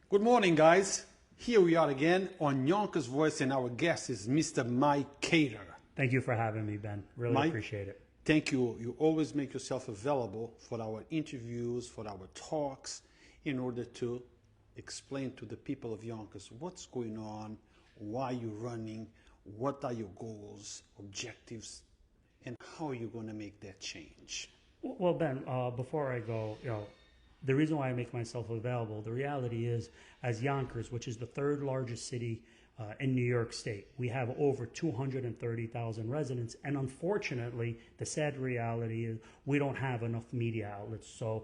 Good morning, guys. Here we are again on Yonkers Voice, and our guest is Mr. Mike Khader. Thank you for having me, Ben. Really Mike, appreciate it. Thank you. You always make yourself available for our interviews, for our talks, in order to explain to the people of Yonkers what's going on, why you're running, what are your goals, objectives, and how you're going to make that change. Well, Ben, before I go, the reason why I make myself available, the reality is, as Yonkers, which is the third largest city in New York State, we have over 230,000 residents, and unfortunately, the sad reality is we don't have enough media outlets. So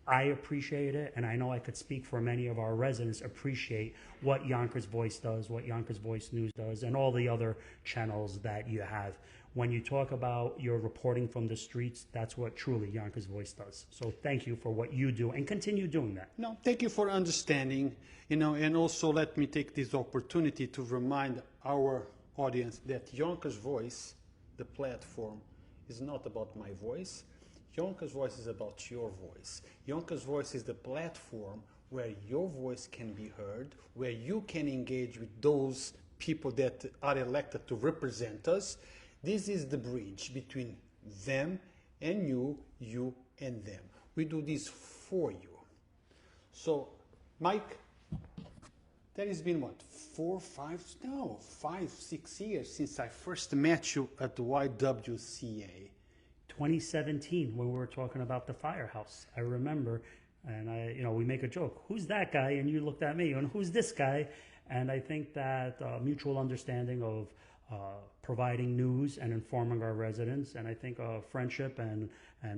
I appreciate it, and I know I could speak for many of our residents, appreciate what Yonkers Voice does, what Yonkers Voice News does, and all the other channels that you have. When you talk about your reporting from the streets, that's what truly Yonkers Voice does. So thank you for what you do, and continue doing that. No, thank you for understanding, and also let me take this opportunity to remind our audience that Yonkers Voice, the platform, is not about my voice. Yonkers Voice is about your voice. Yonkers Voice is the platform where your voice can be heard, where you can engage with those people that are elected to represent us. This is the bridge between them and you and them. We do this for you. So, Mike, that has been what, 5, 6 years since I first met you at the YWCA. 2017, when we were talking about the firehouse, I remember, and we make a joke, who's that guy? And you looked at me, and who's this guy? And I think that mutual understanding of providing news and informing our residents, and I think friendship and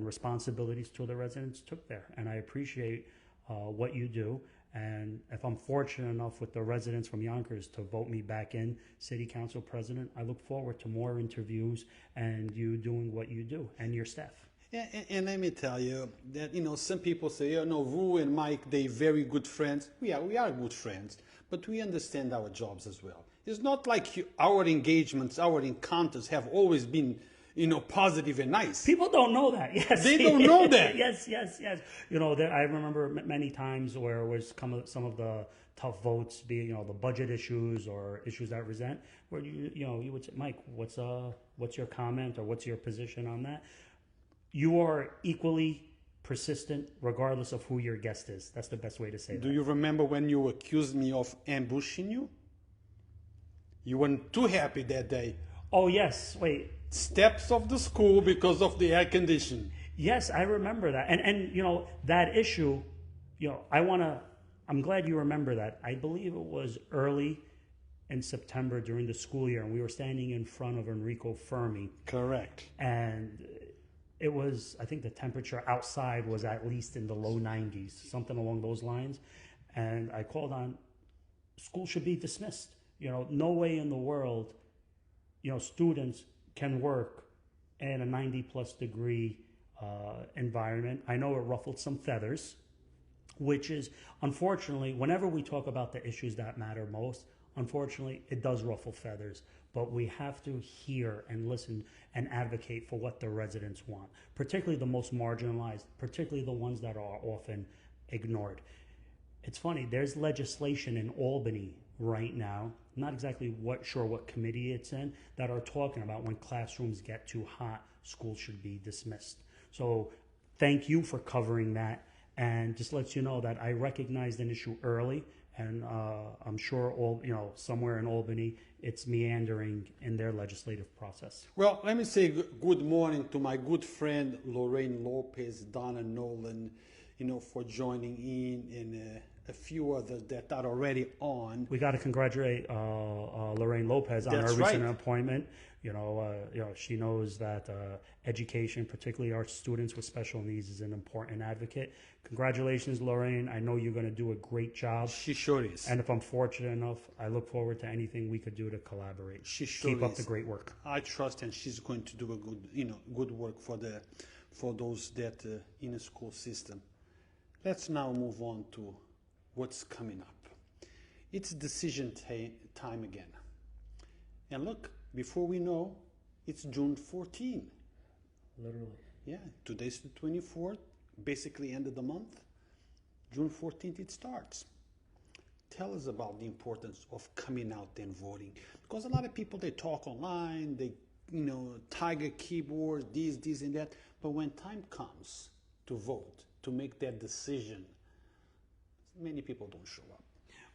responsibilities to the residents took there. And I appreciate what you do. And if I'm fortunate enough with the residents from Yonkers to vote me back in City Council President, I look forward to more interviews and you doing what you do and your staff. Yeah, and let me tell you that, some people say, Ru and Mike, they're very good friends. We are good friends, but we understand our jobs as well. It's not like our engagements, our encounters have always been, positive and nice. People don't know that. Yes, they don't know that. Yes. I remember many times where it was some of the tough votes, be the budget issues or issues that resent, where you would say, Mike, what's your comment or what's your position on that? You are equally persistent regardless of who your guest is. That's the best way to say that. Do you remember when you accused me of ambushing you? You weren't too happy that day. Oh, yes. Wait. Steps of the school because of the air conditioning. Yes, I remember that. And that issue, I'm glad you remember that. I believe it was early in September during the school year, and we were standing in front of Enrico Fermi. Correct. And it was, I think the temperature outside was at least in the low 90s, something along those lines. And I called on, school should be dismissed. No way in the world, students can work in a 90+ degree environment. I know it ruffled some feathers, which is, unfortunately, whenever we talk about the issues that matter most, unfortunately, it does ruffle feathers. But we have to hear and listen and advocate for what the residents want, particularly the most marginalized, particularly the ones that are often ignored. It's funny, there's legislation in Albany right now, not exactly sure what committee it's in, that are talking about when classrooms get too hot, schools should be dismissed. So thank you for covering that, and just lets you know that I recognized an issue early, and I'm sure somewhere in Albany it's meandering in their legislative process. Well, let me say good morning to my good friend Lorraine Lopez, Donna Nolan, for joining in, and a few others that are already on. We got to congratulate Lorraine Lopez on her recent appointment. She knows that education, particularly our students with special needs, is an important advocate. Congratulations, Lorraine. I know you're going to do a great job. She sure is. And if I'm fortunate enough, I look forward to anything we could do to collaborate. She sure Keep up the great work. I trust, and she's going to do a good work for those that in a school system. Let's now move on to what's coming up. It's decision time again. And look, before we know, it's June 14. Literally. Yeah, today's the 24th, basically end of the month. June 14th it starts. tell us about the importance of coming out and voting, because a lot of people, they talk online, they tiger keyboard, this and that, but when time comes to vote, to make that decision, many people don't show up.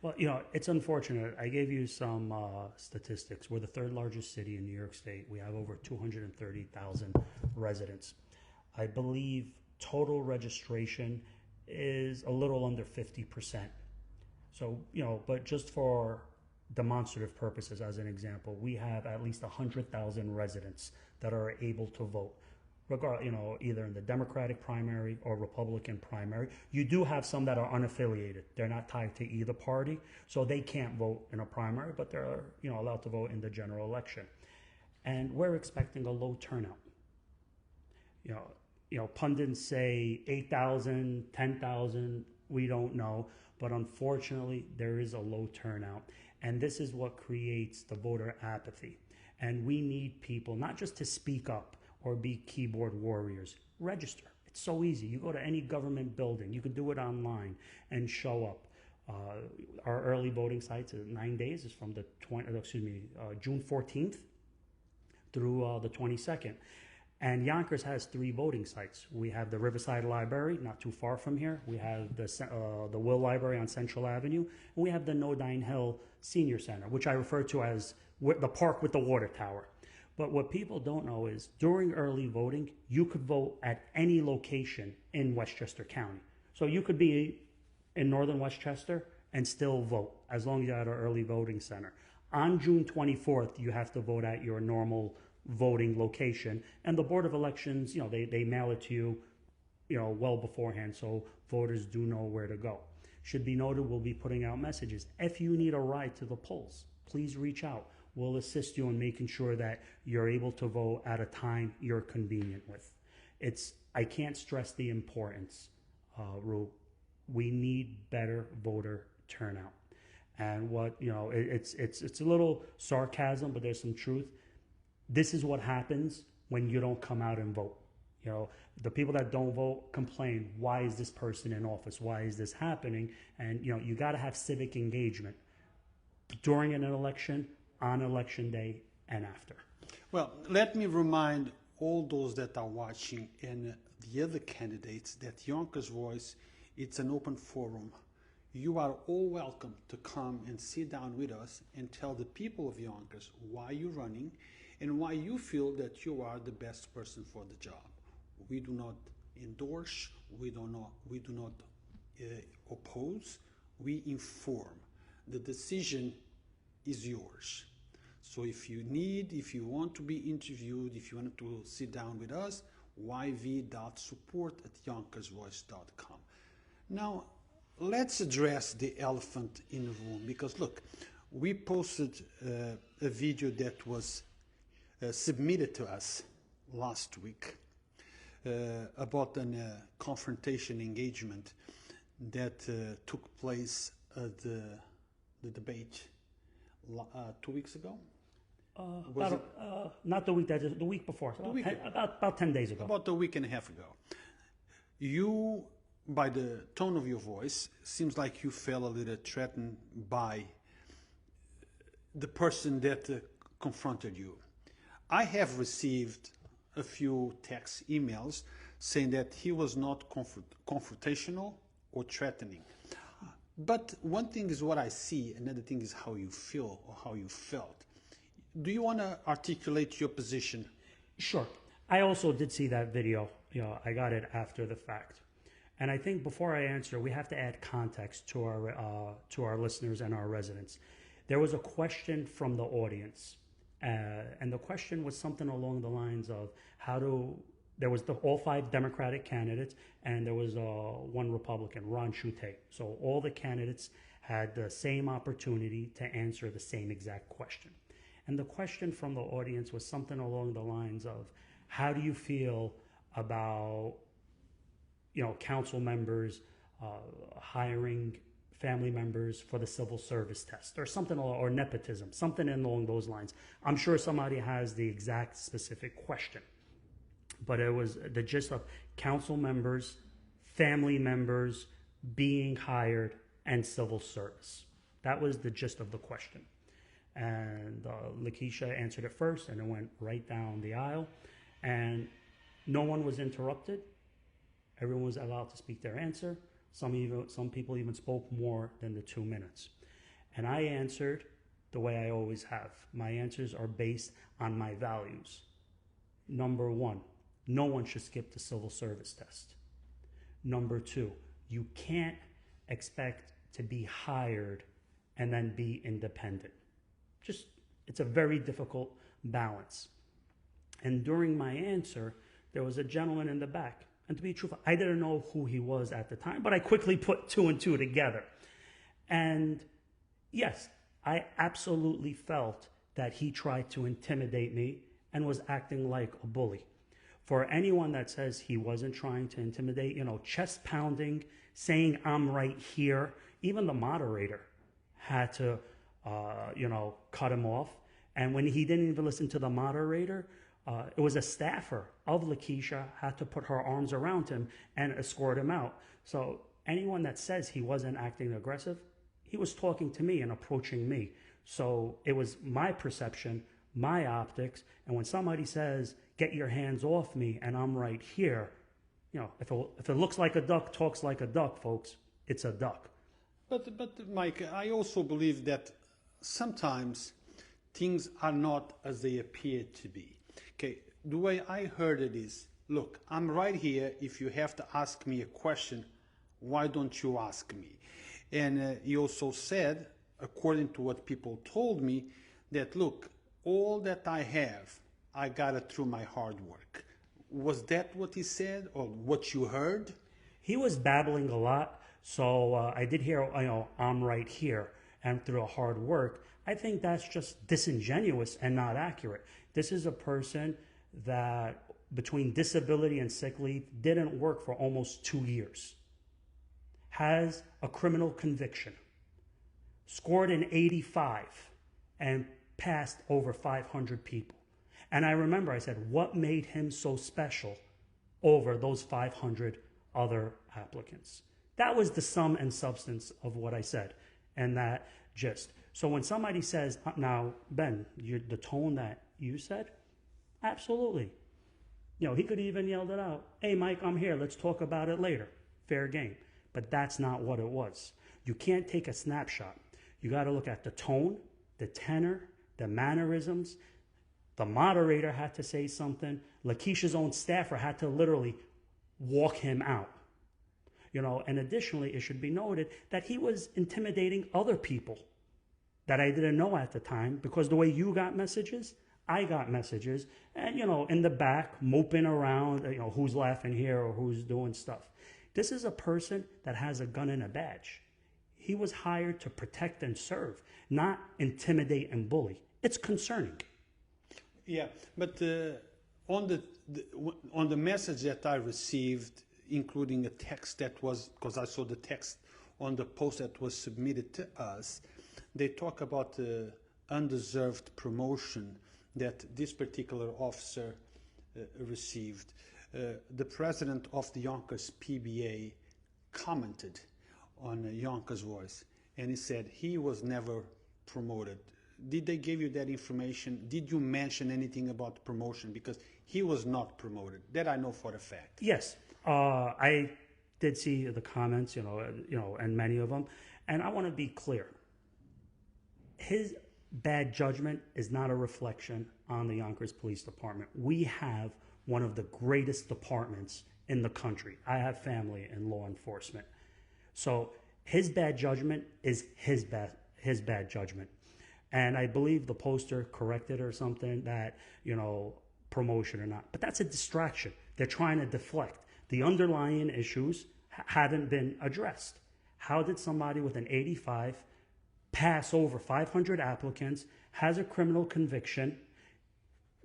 Well, it's unfortunate. I gave you some statistics. We're the third largest city in New York State. We have over 230,000 residents. I believe total registration is a little under 50%. So, but just for demonstrative purposes, as an example, we have at least 100,000 residents that are able to vote, either in the Democratic primary or Republican primary. You do have some that are unaffiliated. They're not tied to either party, so they can't vote in a primary, but they're allowed to vote in the general election. And we're expecting a low turnout. Pundits say 8,000, 10,000, we don't know, but unfortunately there is a low turnout. And this is what creates the voter apathy. And we need people not just to speak up or be keyboard warriors. Register. It's so easy. You go to any government building. You can do it online and show up. Our early voting sites is 9 days. Is from the June 14th through the 22nd. And Yonkers has 3 voting sites. We have the Riverside Library, not too far from here. We have the Will Library on Central Avenue. And we have the Nodine Hill Senior Center, which I refer to as the park with the water tower. But what people don't know is during early voting, you could vote at any location in Westchester County. So you could be in northern Westchester and still vote as long as you're at an early voting center. On June 24th, you have to vote at your normal voting location, and the Board of Elections, they mail it to you, well beforehand, so voters do know where to go. Should be noted, we'll be putting out messages. If you need a ride to the polls, please reach out. We'll assist you in making sure that you're able to vote at a time you're convenient with. I can't stress the importance, Ru. We need better voter turnout. And it's a little sarcasm, but there's some truth. This is what happens when you don't come out and vote. The people that don't vote complain, why is this person in office? Why is this happening? And, you got to have civic engagement during an election, on election day, and after. Well, let me remind all those that are watching and the other candidates that Yonkers Voice, it's an open forum. You are all welcome to come and sit down with us and tell the people of Yonkers why you're running and why you feel that you are the best person for the job. We do not endorse, we do not oppose, we inform. The decision is yours. So if you want to be interviewed, if you want to sit down with us, yv.support@yonkersvoice.com. Now, let's address the elephant in the room, because look, we posted a video that was submitted to us last week about a confrontation engagement that took place at the debate 2 weeks ago. Not the week, the week before, about 10 days ago. About a week and a half ago. You, by the tone of your voice, seems like you felt a little threatened by the person that confronted you. I have received a few text emails saying that he was not confrontational or threatening. But one thing is what I see, another thing is how you feel or how you felt. Do you want to articulate your position? Sure. I also did see that video. I got it after the fact. And I think before I answer, we have to add context to our listeners and our residents. There was a question from the audience. And the question was something along the lines of there was all 5 Democratic candidates, and there was one Republican, Ron Schutte. So all the candidates had the same opportunity to answer the same exact question. And the question from the audience was something along the lines of, how do you feel about, council members hiring family members for the civil service test or something, or nepotism, something along those lines. I'm sure somebody has the exact specific question, but it was the gist of council members, family members being hired, and civil service. That was the gist of the question. And Lakisha answered it first, and it went right down the aisle. And no one was interrupted. Everyone was allowed to speak their answer. Some people even spoke more than the 2 minutes. And I answered the way I always have. My answers are based on my values. Number one, no one should skip the civil service test. Number two, you can't expect to be hired and then be independent. It's a very difficult balance. And during my answer, there was a gentleman in the back. And to be truthful, I didn't know who he was at the time, but I quickly put 2 and 2 together. And yes, I absolutely felt that he tried to intimidate me and was acting like a bully. For anyone that says he wasn't trying to intimidate, chest pounding, saying I'm right here, even the moderator had to, cut him off. And when he didn't even listen to the moderator, it was a staffer of Lakisha had to put her arms around him and escort him out. So anyone that says he wasn't acting aggressive, he was talking to me and approaching me. So it was my perception, my optics. And when somebody says, get your hands off me and I'm right here, if it looks like a duck, talks like a duck, folks, it's a duck. But Mike, I also believe that sometimes things are not as they appear to be. Okay, the way I heard it is, look, I'm right here. If you have to ask me a question, why don't you ask me? And he also said, according to what people told me, that look, all that I have, I got it through my hard work. Was that what he said or what you heard? He was babbling a lot. So I did hear, I'm right here and through a hard work. I think that's just disingenuous and not accurate. This is a person that between disability and sick leave didn't work for almost 2 years, has a criminal conviction, scored an 85 and passed over 500 people. And I remember I said, what made him so special over those 500 other applicants? That was the sum and substance of what I said and that gist. So when somebody says, now, Ben, the tone that you said, absolutely. He could even yelled it out. Hey, Mike, I'm here. Let's talk about it later. Fair game. But that's not what it was. You can't take a snapshot. You got to look at the tone, the tenor, the mannerisms. The moderator had to say something. Lakisha's own staffer had to literally walk him out. And additionally, it should be noted that he was intimidating other people that I didn't know at the time, because the way you got messages, I got messages, and, in the back, moping around, who's laughing here or who's doing stuff. This is a person that has a gun and a badge. He was hired to protect and serve, not intimidate and bully. It's concerning. Yeah, but on the message that I received, including a text that was, because I saw the text on the post that was submitted to us, they talk about the undeserved promotion that this particular officer received. The president of the Yonkers PBA commented on Yonkers Voice, and he said he was never promoted. Did they give you that information? Did you mention anything about promotion? Because he was not promoted. That I know for a fact. Yes, I did see the comments, and many of them. And I want to be clear. His bad judgment is not a reflection on the Yonkers Police Department. We have one of the greatest departments in the country. I have family in law enforcement. So his bad judgment is his bad judgment. And I believe the poster corrected or something that, promotion or not. But that's a distraction. They're trying to deflect. The underlying issues haven't been addressed. How did somebody with an 85 pass over 500 applicants, has a criminal conviction,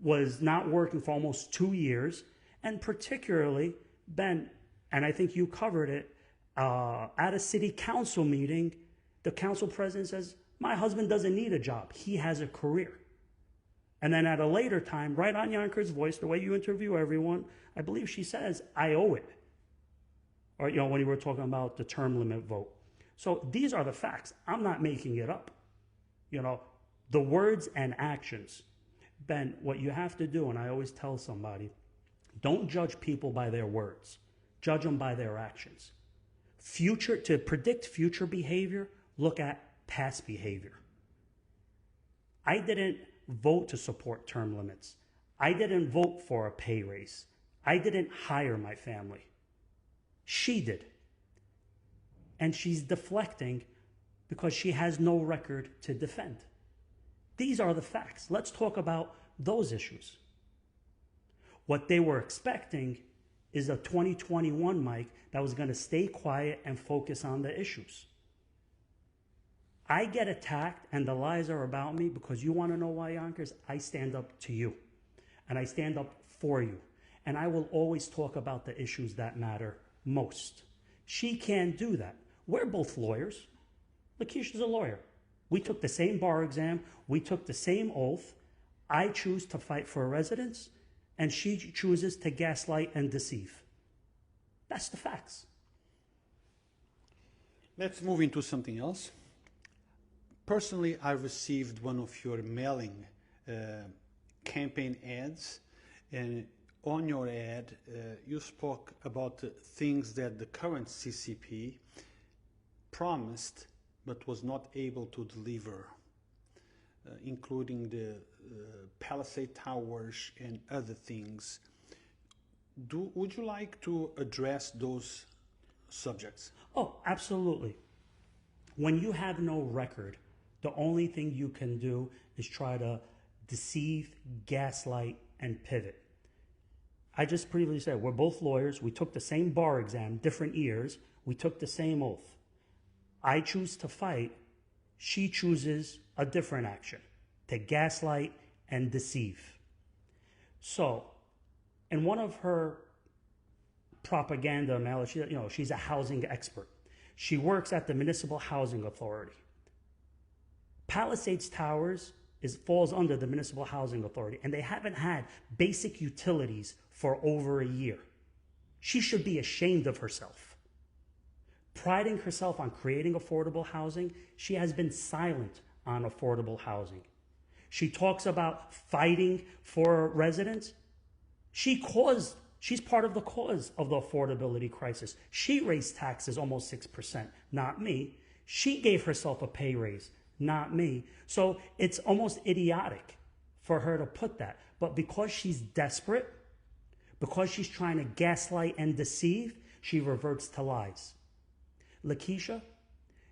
was not working for almost 2 years, and particularly, Ben, and I think you covered it, at a city council meeting, the council president says, my husband doesn't need a job. He has a career. And then at a later time, right on Yonkers Voice, the way you interview everyone, I believe she says, I owe it. Or, when you were talking about the term limit vote. So these are the facts. I'm not making it up. You know, the words and actions. Ben, what you have to do, and I always tell somebody, don't judge people by their words. Judge them by their actions. To predict future behavior, look at past behavior. I didn't vote to support term limits. I didn't vote for a pay raise. I didn't hire my family. She did. And she's deflecting because she has no record to defend. These are the facts. Let's talk about those issues. What they were expecting is a 2021 Mike that was going to stay quiet and focus on the issues. I get attacked and the lies are about me because you want to know why, Yonkers? I stand up to you and I stand up for you. And I will always talk about the issues that matter most. She can't do that. We're both lawyers. Lakisha's a lawyer. We took the same bar exam. We took the same oath. I choose to fight for residents, and she chooses to gaslight and deceive. That's the facts. Let's move into something else. Personally, I received one of your mailing campaign ads, and on your ad, you spoke about the things that the current CCP promised but was not able to deliver, including the Palisade Towers and other things. Would you like to address those subjects? Oh, absolutely. When you have no record, the only thing you can do is try to deceive, gaslight, and pivot. I just previously said, we're both lawyers. We took the same bar exam, different years. We took the same oath. I choose to fight. She chooses a different action, to gaslight and deceive. So, in one of her propaganda mail, she's a housing expert. She works at the Municipal Housing Authority. Palisades Towers falls under the Municipal Housing Authority, and they haven't had basic utilities for over a year. She should be ashamed of herself. Priding herself on creating affordable housing, she has been silent on affordable housing. She talks about fighting for residents. She's part of the cause of the affordability crisis. She raised taxes almost 6%, not me. She gave herself a pay raise, not me. So it's almost idiotic for her to put that. But because she's desperate, because she's trying to gaslight and deceive, she reverts to lies. Lakisha,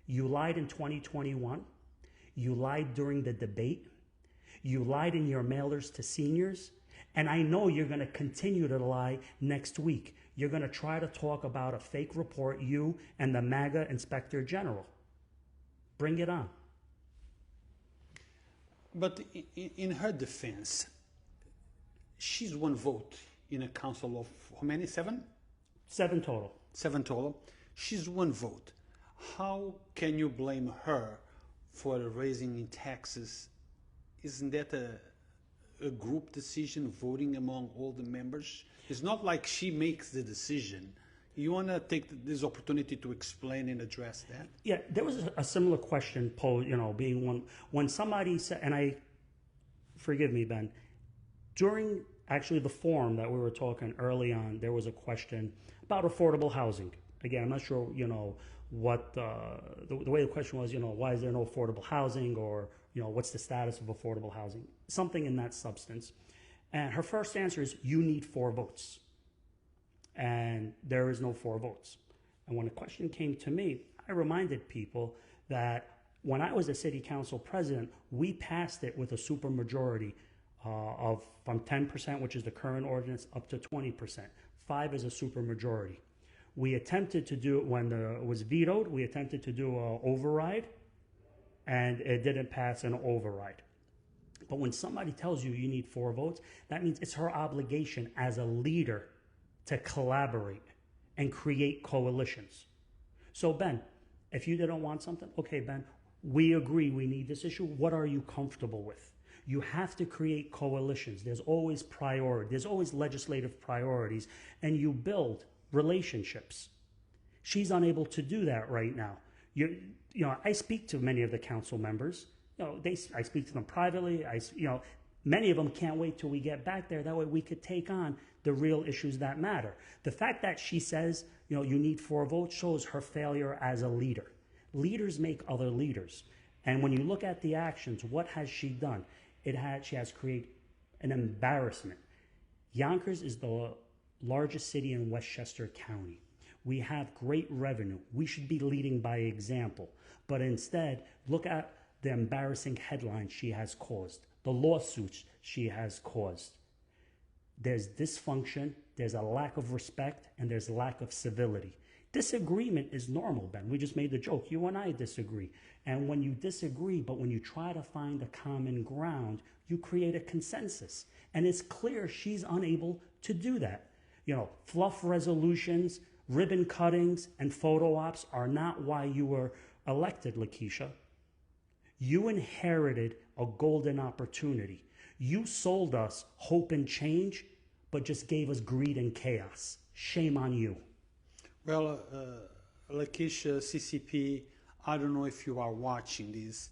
you lied in 2021. You lied during the debate. You lied in your mailers to seniors. And I know you're going to continue to lie next week. You're going to try to talk about a fake report, you and the MAGA Inspector General. Bring it on. But in her defense, she's one vote in a council of how many? 7? 7 total. 7 total. She's one vote. How can you blame her for raising in taxes? Isn't that a group decision, voting among all the members? It's not like she makes the decision. You want to take this opportunity to explain and address that? Yeah, there was a similar question posed, being one, when somebody said, and forgive me, Ben, during actually the forum that we were talking early on, there was a question about affordable housing. Again, I'm not sure, what the way the question was, why is there no affordable housing, or, what's the status of affordable housing? Something in that substance. And her first answer is, you need 4 votes. And there is no 4 votes. And when the question came to me, I reminded people that when I was a city council president, we passed it with a supermajority of from 10%, which is the current ordinance, up to 20%. 5 is a supermajority. We attempted to do it when it was vetoed. We attempted to do an override, and it didn't pass an override. But when somebody tells you you need 4 votes, that means it's her obligation as a leader to collaborate and create coalitions. So Ben, if you didn't want something, okay, Ben, we agree we need this issue. What are you comfortable with? You have to create coalitions. There's always priority. There's always legislative priorities, and you build relationships. She's unable to do that right now. You know, I speak to many of the council members. You know, I speak to them privately. You know, many of them can't wait till we get back there. That way we could take on the real issues that matter. The fact that she says, you know, you need 4 votes shows her failure as a leader. Leaders make other leaders. And when you look at the actions, what has she done? She has created an embarrassment. Yonkers is the largest city in Westchester County. We have great revenue. We should be leading by example. But instead, look at the embarrassing headlines she has caused, the lawsuits she has caused. There's dysfunction, there's a lack of respect, and there's a lack of civility. Disagreement is normal, Ben. We just made the joke. You and I disagree. And when you disagree, but when you try to find a common ground, you create a consensus. And it's clear she's unable to do that. You know, fluff resolutions, ribbon cuttings, and photo ops are not why you were elected, Lakisha. You inherited a golden opportunity. You sold us hope and change, but just gave us greed and chaos. Shame on you. Well, Lakisha, CCP, I don't know if you are watching this,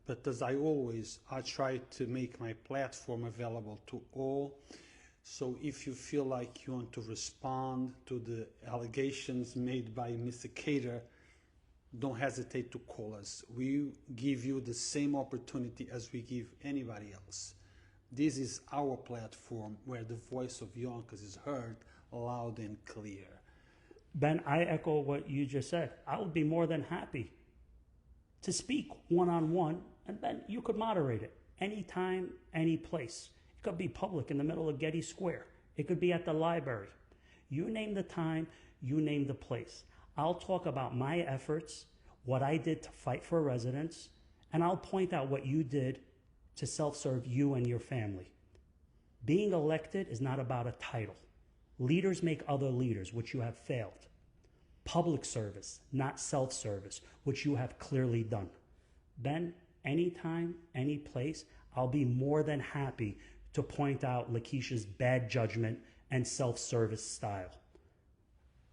but as I always, I try to make my platform available to all. So if you feel like you want to respond to the allegations made by Mr. Khader, don't hesitate to call us. We give you the same opportunity as we give anybody else. This is our platform where the voice of Yonkers is heard loud and clear. Ben, I echo what you just said. I would be more than happy to speak one-on-one, and Ben, you could moderate it anytime, any place. It could be public in the middle of Getty Square. It could be at the library. You name the time, you name the place. I'll talk about my efforts, what I did to fight for residents, and I'll point out what you did to self-serve you and your family. Being elected is not about a title. Leaders make other leaders, which you have failed. Public service, not self-service, which you have clearly done. Ben, anytime, any place, I'll be more than happy to point out Lakisha's bad judgment and self-service style.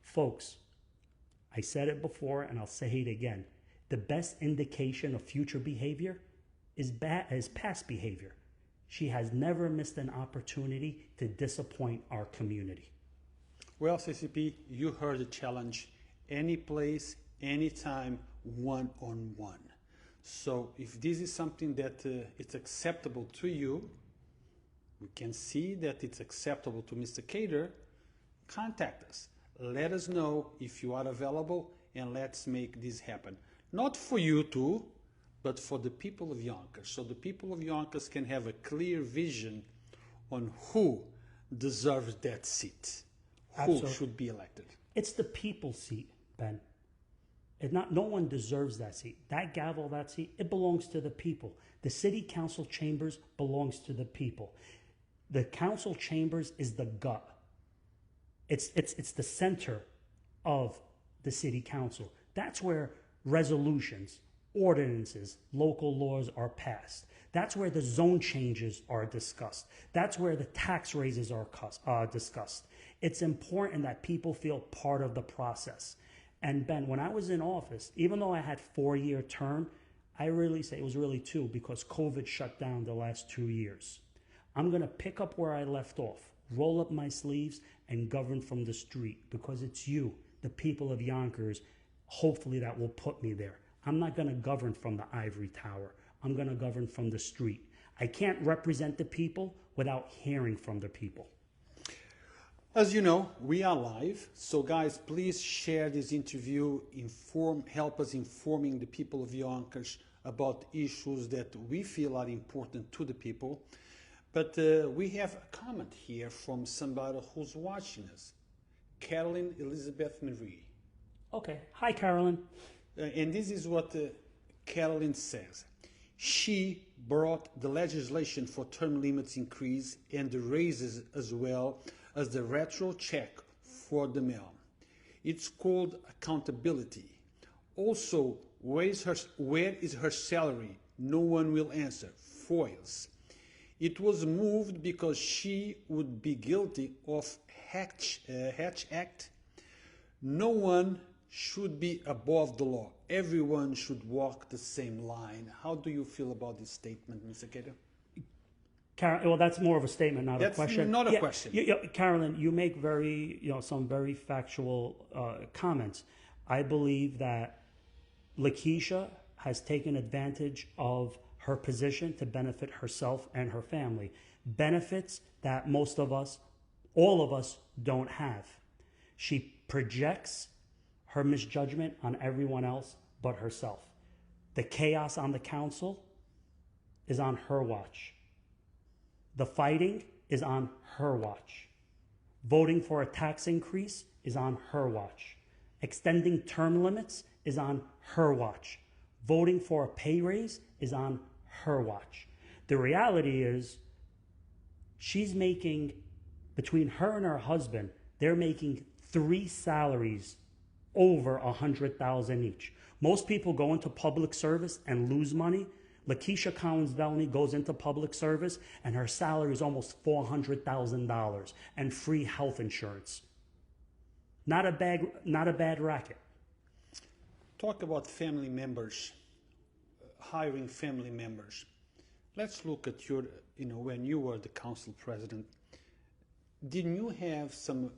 Folks, I said it before and I'll say it again. The best indication of future behavior is past behavior. She has never missed an opportunity to disappoint our community. Well, CCP, you heard the challenge. Any place, anytime, one-on-one. So if this is something that it's acceptable to you, we can see that it's acceptable to Mr. Khader, contact us. Let us know if you are available and let's make this happen. Not for you two, but for the people of Yonkers. So the people of Yonkers can have a clear vision on who deserves that seat. Absolutely. Who should be elected. It's the people's seat, Ben. No one deserves that seat. That gavel, that seat, it belongs to the people. The city council chambers belongs to the people. The council chambers is the gut. It's the center of the city council. That's where resolutions, ordinances, local laws are passed. That's where the zone changes are discussed. That's where the tax raises are discussed. It's important that people feel part of the process. And Ben, when I was in office, even though I had 4-year term, I really say it was really 2 because COVID shut down the last 2 years. I'm going to pick up where I left off, roll up my sleeves, and govern from the street because it's you, the people of Yonkers, hopefully that will put me there. I'm not going to govern from the ivory tower. I'm going to govern from the street. I can't represent the people without hearing from the people. As you know, we are live, so guys, please share this interview, help us informing the people of Yonkers about issues that we feel are important to the people. But we have a comment here from somebody who's watching us, Carolyn Elizabeth Marie. Okay, hi Carolyn. And this is what Carolyn says. She brought the legislation for term limits increase and the raises as well as the retro check for the mail. It's called accountability. Also, where is her salary? No one will answer. Foils. It was moved because she would be guilty of Hatch Act. No one should be above the law. Everyone should walk the same line. How do you feel about this statement, Mr. Khader? Well, that's more of a statement, not That's a question. not a question. Carolyn, you make some very factual comments. I believe that Lakisha has taken advantage of her position to benefit herself and her family. Benefits that most of us, all of us, don't have. She projects her misjudgment on everyone else but herself. The chaos on the council is on her watch. The fighting is on her watch. Voting for a tax increase is on her watch. Extending term limits is on her watch. Voting for a pay raise is on her watch. The reality is she's making, between her and her husband, they're making 3 salaries over $100,000 each. Most people go into public service and lose money. Lakisha Collins-Bellamy goes into public service and her salary is almost $400,000 and free health insurance. Not a bad racket. Talk about family members, hiring family members. Let's look at your, when you were the council president, didn't you have some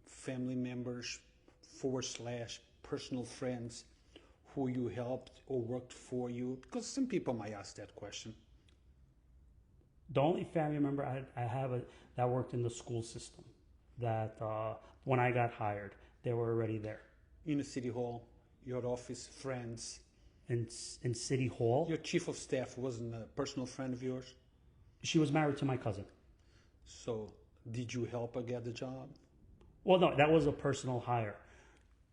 family members / personal friends who you helped or worked for you? Because some people might ask that question. The only family member I have that worked in the school system, that when I got hired, they were already there. In the city hall, your office, friends? In city hall. Your chief of staff wasn't a personal friend of yours? She was married to my cousin. So did you help her get the job? Well, no, that was a personal hire.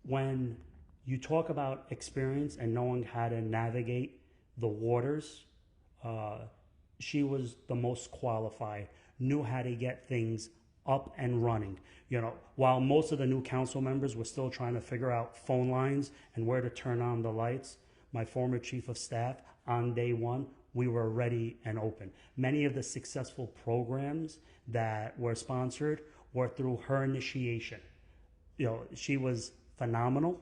When you talk about experience and knowing how to navigate the waters, she was the most qualified, knew how to get things up and running. While most of the new council members were still trying to figure out phone lines and where to turn on the lights, my former chief of staff, on day one, we were ready and open. Many of the successful programs that were sponsored were through her initiation. She was phenomenal.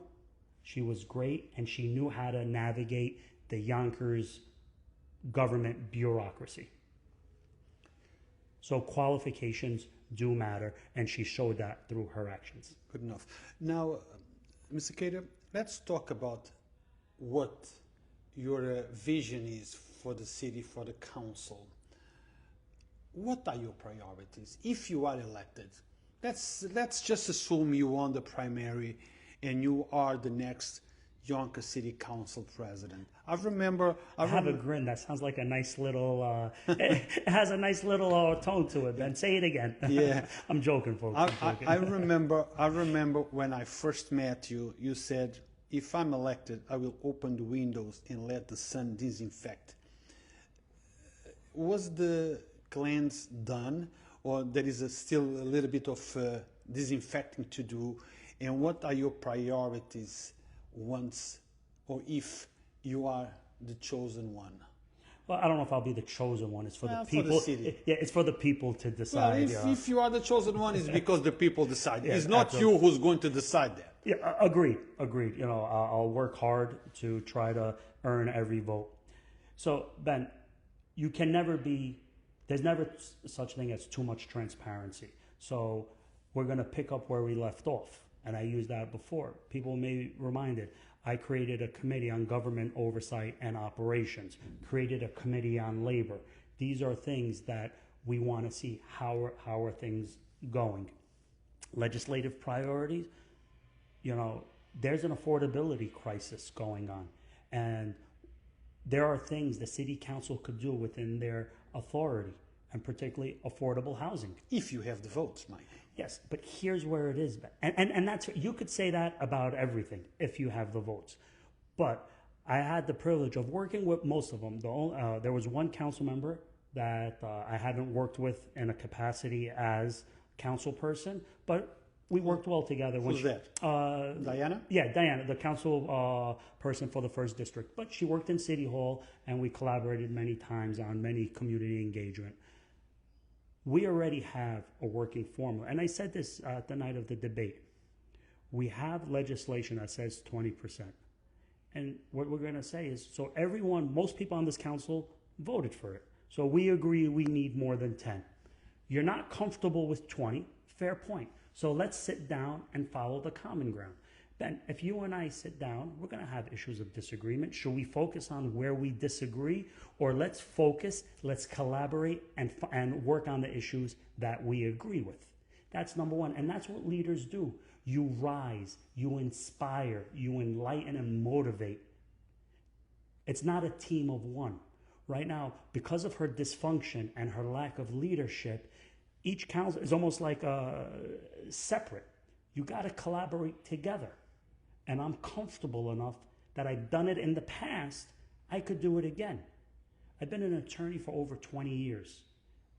She was great, and she knew how to navigate the Yonkers government bureaucracy. So qualifications do matter, and she showed that through her actions. Good enough. Now, Mr. Khader, let's talk about what your vision is for the city, for the council. What are your priorities if you are elected? Let's just assume you won the primary and you are the next Yonkers City Council President. I have a grin. That sounds like a nice little, it has a nice little tone to it, Ben. Say it again. Yeah. I'm joking, folks. I remember when I first met you, you said, if I'm elected, I will open the windows and let the sun disinfect. Was the cleanse done, or there is still a little bit of disinfecting to do? And what are your priorities once or if you are the chosen one? Well, I don't know if I'll be the chosen one. It's for the people. For the city. It's for the people to decide. Well, if you are the chosen one, it's because the people decide. It's not absolutely. you who's going to decide that. Yeah, agreed. I'll work hard to try to earn every vote. So, Ben, there's never such thing as too much transparency. So we're going to pick up where we left off. And I used that before. People may be reminded, I created a committee on government oversight and operations, created a committee on labor. These are things that we want to see. How are things going? Legislative priorities, there's an affordability crisis going on. And there are things the city council could do within their authority, and particularly affordable housing. If you have the votes, Mike. Yes, but here's where it is. And that's, you could say that about everything if you have the votes. But I had the privilege of working with most of them. There was one council member that I haven't worked with in a capacity as council person, but we worked well together. Who's that? Diana? Yeah, Diana, the council person for the 1st District. But she worked in City Hall, and we collaborated many times on many community engagement. We already have a working formula. And I said this the night of the debate. We have legislation that says 20%. And what we're going to say is, so everyone, most people on this council voted for it. So we agree we need more than 10. You're not comfortable with 20, fair point. So let's sit down and follow the common ground. Ben, if you and I sit down, we're going to have issues of disagreement. Should we focus on where we disagree, or let's focus, let's collaborate and work on the issues that we agree with? That's number one. And that's what leaders do. You rise, you inspire, you enlighten and motivate. It's not a team of one. Right now, because of her dysfunction and her lack of leadership, each council is almost like separate. You got to collaborate together. And I'm comfortable enough that I've done it in the past, I could do it again. I've been an attorney for over 20 years.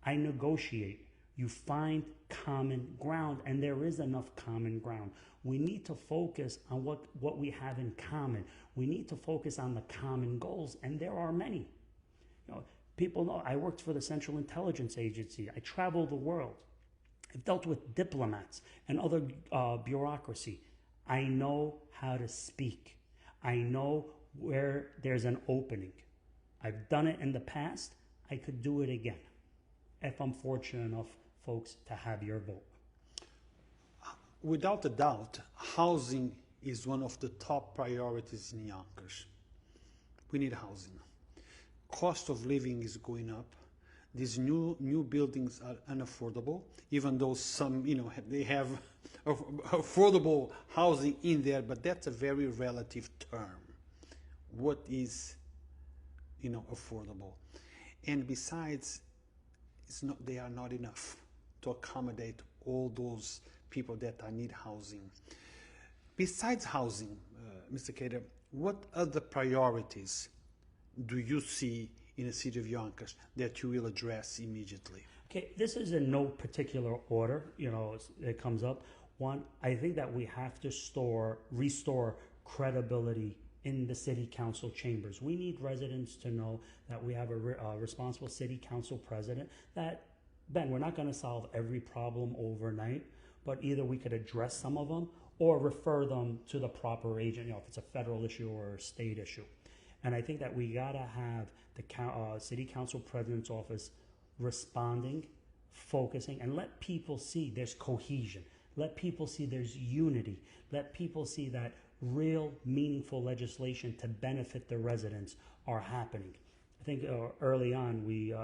I negotiate. You find common ground, and there is enough common ground. We need to focus on what we have in common. We need to focus on the common goals, and there are many. You know, people know I worked for the Central Intelligence Agency. I traveled the world. I've dealt with diplomats and other bureaucracy. I know how to speak. I know where there's an opening. I've done it in the past. I could do it again if I'm fortunate enough, folks, to have your vote. Without a doubt, housing is one of the top priorities in Yonkers. We need housing. Cost of living is going up. These new buildings are unaffordable, even though some, they have affordable housing in there, but that's a very relative term. What is, affordable? And besides, they are not enough to accommodate all those people that need housing. Besides housing, Mr. Khader, what other priorities do you see in the city of Yonkers that you will address immediately? Okay, this is in no particular order, it comes up. One, I think that we have to restore credibility in the city council chambers. We need residents to know that we have a responsible city council president that, Ben, we're not going to solve every problem overnight, but either we could address some of them or refer them to the proper agent, if it's a federal issue or a state issue. And I think that we got to have the city council president's office responding, focusing, and let people see there's cohesion. Let people see there's unity. Let people see that real meaningful legislation to benefit the residents are happening. I think early on we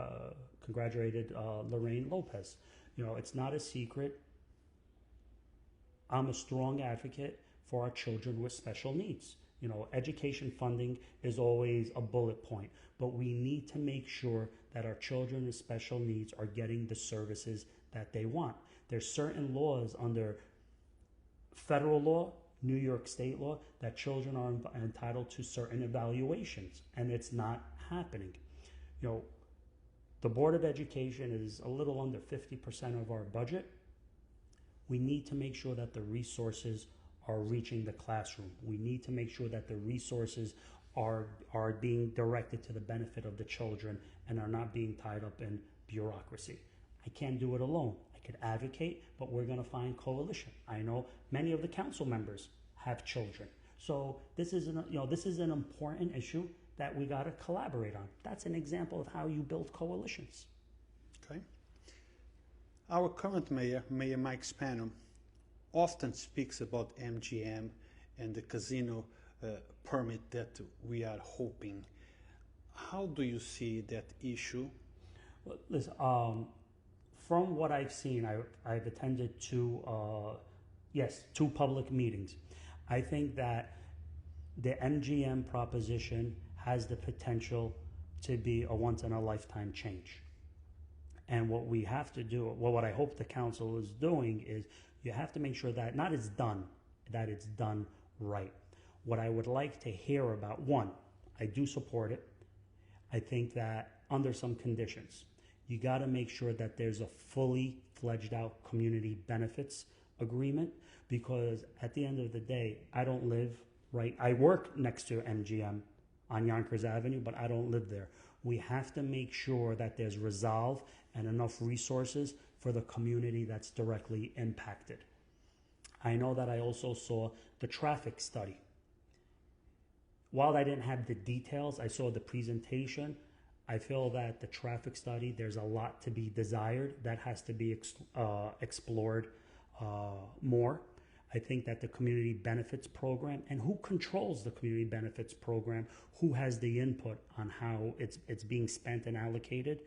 congratulated Lorraine Lopez. It's not a secret. I'm a strong advocate for our children with special needs. Education funding is always a bullet point, but we need to make sure that our children with special needs are getting the services that they want. There's certain laws under federal law, New York state law, that children are entitled to certain evaluations, and it's not happening. The Board of Education is a little under 50% of our budget. We need to make sure that the resources are reaching the classroom. We need to make sure that the resources are being directed to the benefit of the children and are not being tied up in bureaucracy. I can't do it alone. I could advocate, but we're going to find coalition. I know many of the council members have children. So this is an important issue that we got to collaborate on. That's an example of how you build coalitions. Okay. Our current mayor, Mayor Mike Spano, often speaks about MGM and the casino permit that we are hoping. How do you see that issue? Well, listen, from what I've seen, I've attended two public meetings. I think that the MGM proposition has the potential to be a once-in-a-lifetime change. And what we have to do, what I hope the council is doing is you have to make sure that not it's done, that it's done right. What I would like to hear about, one, I do support it. I think that under some conditions, you got to make sure that there's a fully fledged out community benefits agreement, because at the end of the day, I don't live right. I work next to MGM on Yonkers Avenue, but I don't live there. We have to make sure that there's resolve and enough resources for the community that's directly impacted. I know that I also saw the traffic study. While I didn't have the details, I saw the presentation. I feel that the traffic study, there's a lot to be desired. That has to be explored more. I think that the community benefits program, and who controls the community benefits program, who has the input on how it's being spent and allocated.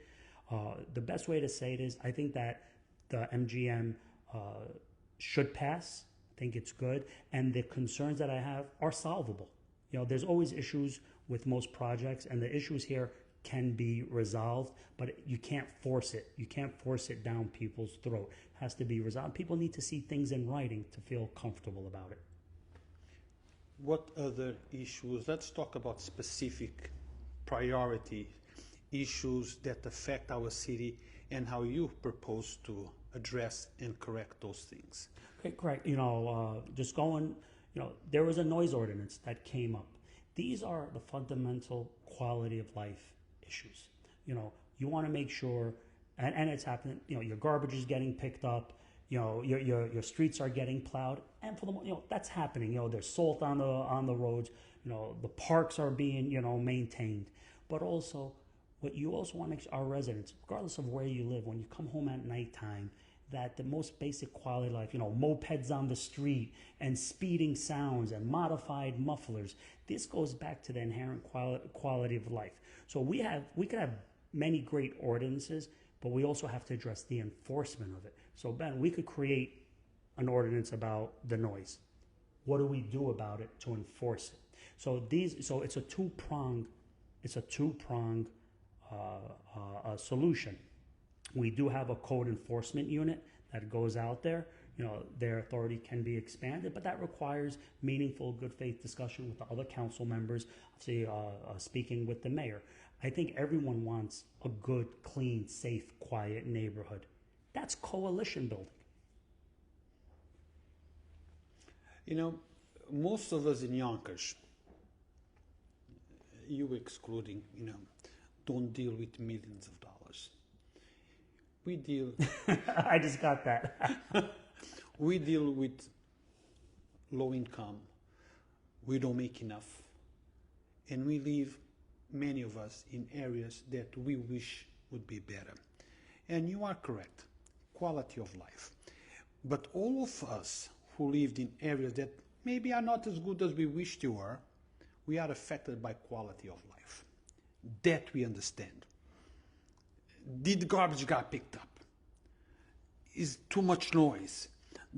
The best way to say it is, I think that the MGM should pass. I think it's good, and the concerns that I have are solvable. There's always issues with most projects, and the issues here can be resolved, but you can't force it. You can't force it down people's throat. It has to be resolved. People need to see things in writing to feel comfortable about it. What other issues? Let's talk about specific priority issues that affect our city and how you propose to address and correct those things. Okay, correct. Just going, there was a noise ordinance that came up. These are the fundamental quality of life issues. You want to make sure, and it's happening, your garbage is getting picked up, your streets are getting plowed, and for the, that's happening. There's salt on the roads, the parks are being, maintained. But also, what you also want to make sure our residents, regardless of where you live, when you come home at nighttime, that the most basic quality of life, mopeds on the street and speeding sounds and modified mufflers, this goes back to the inherent quality of life. So we could have many great ordinances, but we also have to address the enforcement of it. So Ben, we could create an ordinance about the noise. What do we do about it to enforce it? So it's a two-pronged solution. We do have a code enforcement unit that goes out there. Their authority can be expanded, but that requires meaningful, good faith discussion with the other council members, speaking with the mayor. I think everyone wants a good, clean, safe, quiet neighborhood. That's coalition building. Most of us in Yonkers, you excluding, don't deal with millions of dollars. We deal. I just got that. We deal with low income. We don't make enough. And we live, many of us, in areas that we wish would be better. And you are correct, quality of life. But all of us who lived in areas that maybe are not as good as we wished they were, we are affected by quality of life. That we understand. Did garbage got picked up? Is too much noise?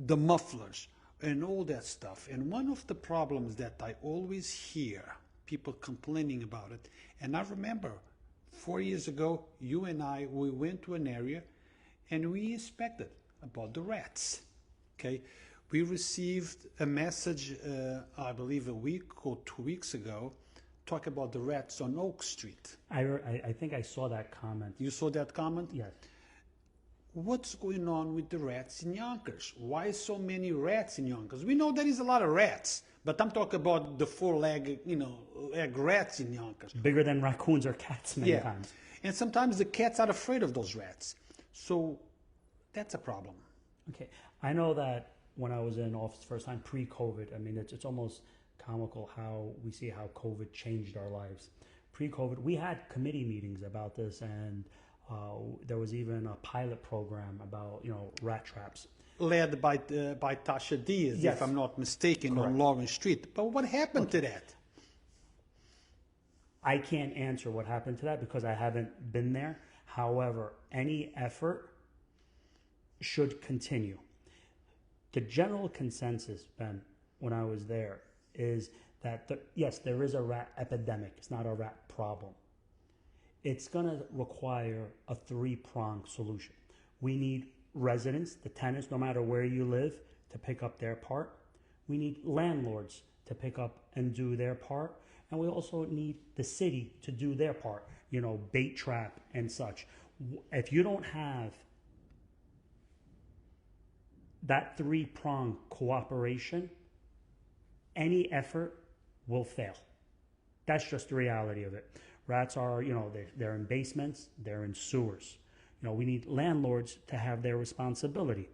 The mufflers and all that stuff. And one of the problems that I always hear people complaining about it, and I remember 4 years ago, you and I, we went to an area and we inspected about the rats. Okay, we received a message, I believe a week or 2 weeks ago, talk about the rats on Oak Street. I think I saw that comment. You saw that comment? Yes. What's going on with the rats in Yonkers? Why so many rats in Yonkers? We know there is a lot of rats, but I'm talking about the four-leg, leg rats in Yonkers. Bigger than raccoons or cats many times. And sometimes the cats are afraid of those rats. So that's a problem. Okay. I know that when I was in office first time pre-COVID, it's almost comical how we see how COVID changed our lives. Pre-COVID, we had committee meetings about this, and there was even a pilot program about rat traps, led by Tasha Diaz, yes, if I'm not mistaken, correct, on Lawrence Street. But what happened to that? I can't answer what happened to that because I haven't been there. However, any effort should continue. The general consensus, Ben, when I was there, is that yes, there is a rat epidemic. It's not a rat problem. It's going to require a three-pronged solution. We need residents, the tenants, no matter where you live, to pick up their part. We need landlords to pick up and do their part. And we also need the city to do their part, bait trap and such. If you don't have that three-pronged cooperation, any effort will fail. That's just the reality of it. Rats are, they're in basements, they're in sewers. We need landlords to have their responsibility.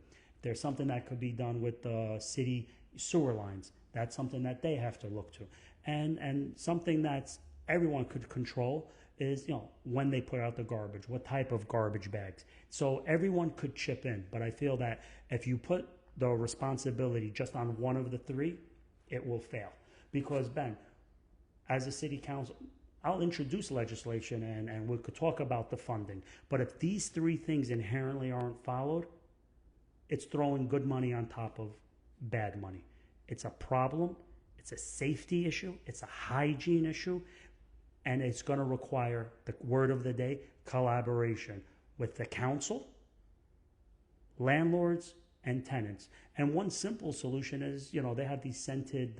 There's something that could be done with the city sewer lines. That's something that they have to look to. And something that's everyone could control is, when they put out the garbage, what type of garbage bags. So everyone could chip in. But I feel that if you put the responsibility just on one of the three, it will fail. Because, Ben, as a city council, I'll introduce legislation and we could talk about the funding. But if these three things inherently aren't followed, it's throwing good money on top of bad money. It's a problem. It's a safety issue. It's a hygiene issue. And it's going to require, the word of the day, collaboration with the council, landlords, and tenants. And one simple solution is, they have these scented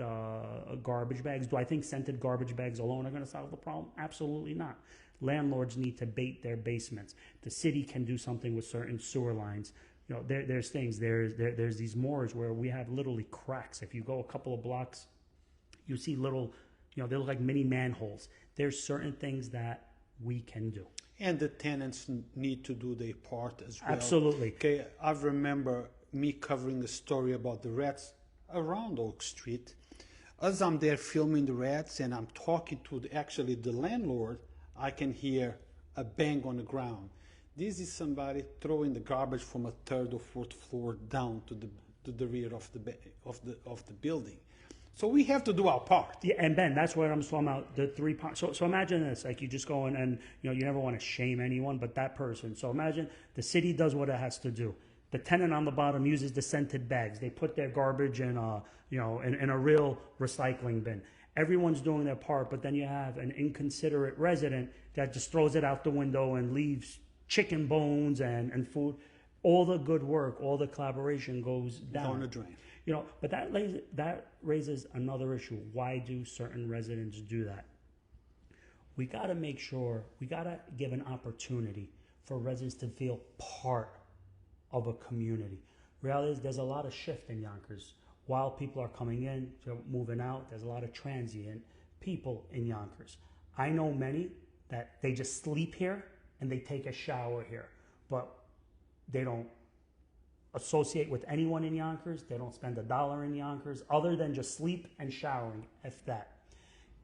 garbage bags. Do I think scented garbage bags alone are going to solve the problem? Absolutely not. Landlords need to bait their basements. The city can do something with certain sewer lines. There's things. There's these moors where we have literally cracks. If you go a couple of blocks, you see little, they look like mini manholes. There's certain things that we can do. And the tenants need to do their part as well. Absolutely. Okay, I remember me covering a story about the rats around Oak Street. As I'm there filming the rats and I'm talking to the landlord, I can hear a bang on the ground. This is somebody throwing the garbage from a third or fourth floor down to the rear of the building. So we have to do our part. Yeah, and Ben, that's what I'm talking about, the 3 parts. So imagine this, like you just go in and, you never want to shame anyone, but that person. So imagine the city does what it has to do. The tenant on the bottom uses the scented bags. They put their garbage in a real recycling bin. Everyone's doing their part, but then you have an inconsiderate resident that just throws it out the window and leaves chicken bones and food. All the good work, all the collaboration goes down the drain. But that raises another issue. Why do certain residents do that? We got to make sure, we got to give an opportunity for residents to feel part of a community. Reality is there's a lot of shift in Yonkers. While people are coming in, moving out, there's a lot of transient people in Yonkers. I know many that they just sleep here and they take a shower here, but they don't associate with anyone in Yonkers. They don't spend $1 in Yonkers other than just sleep and showering, if that.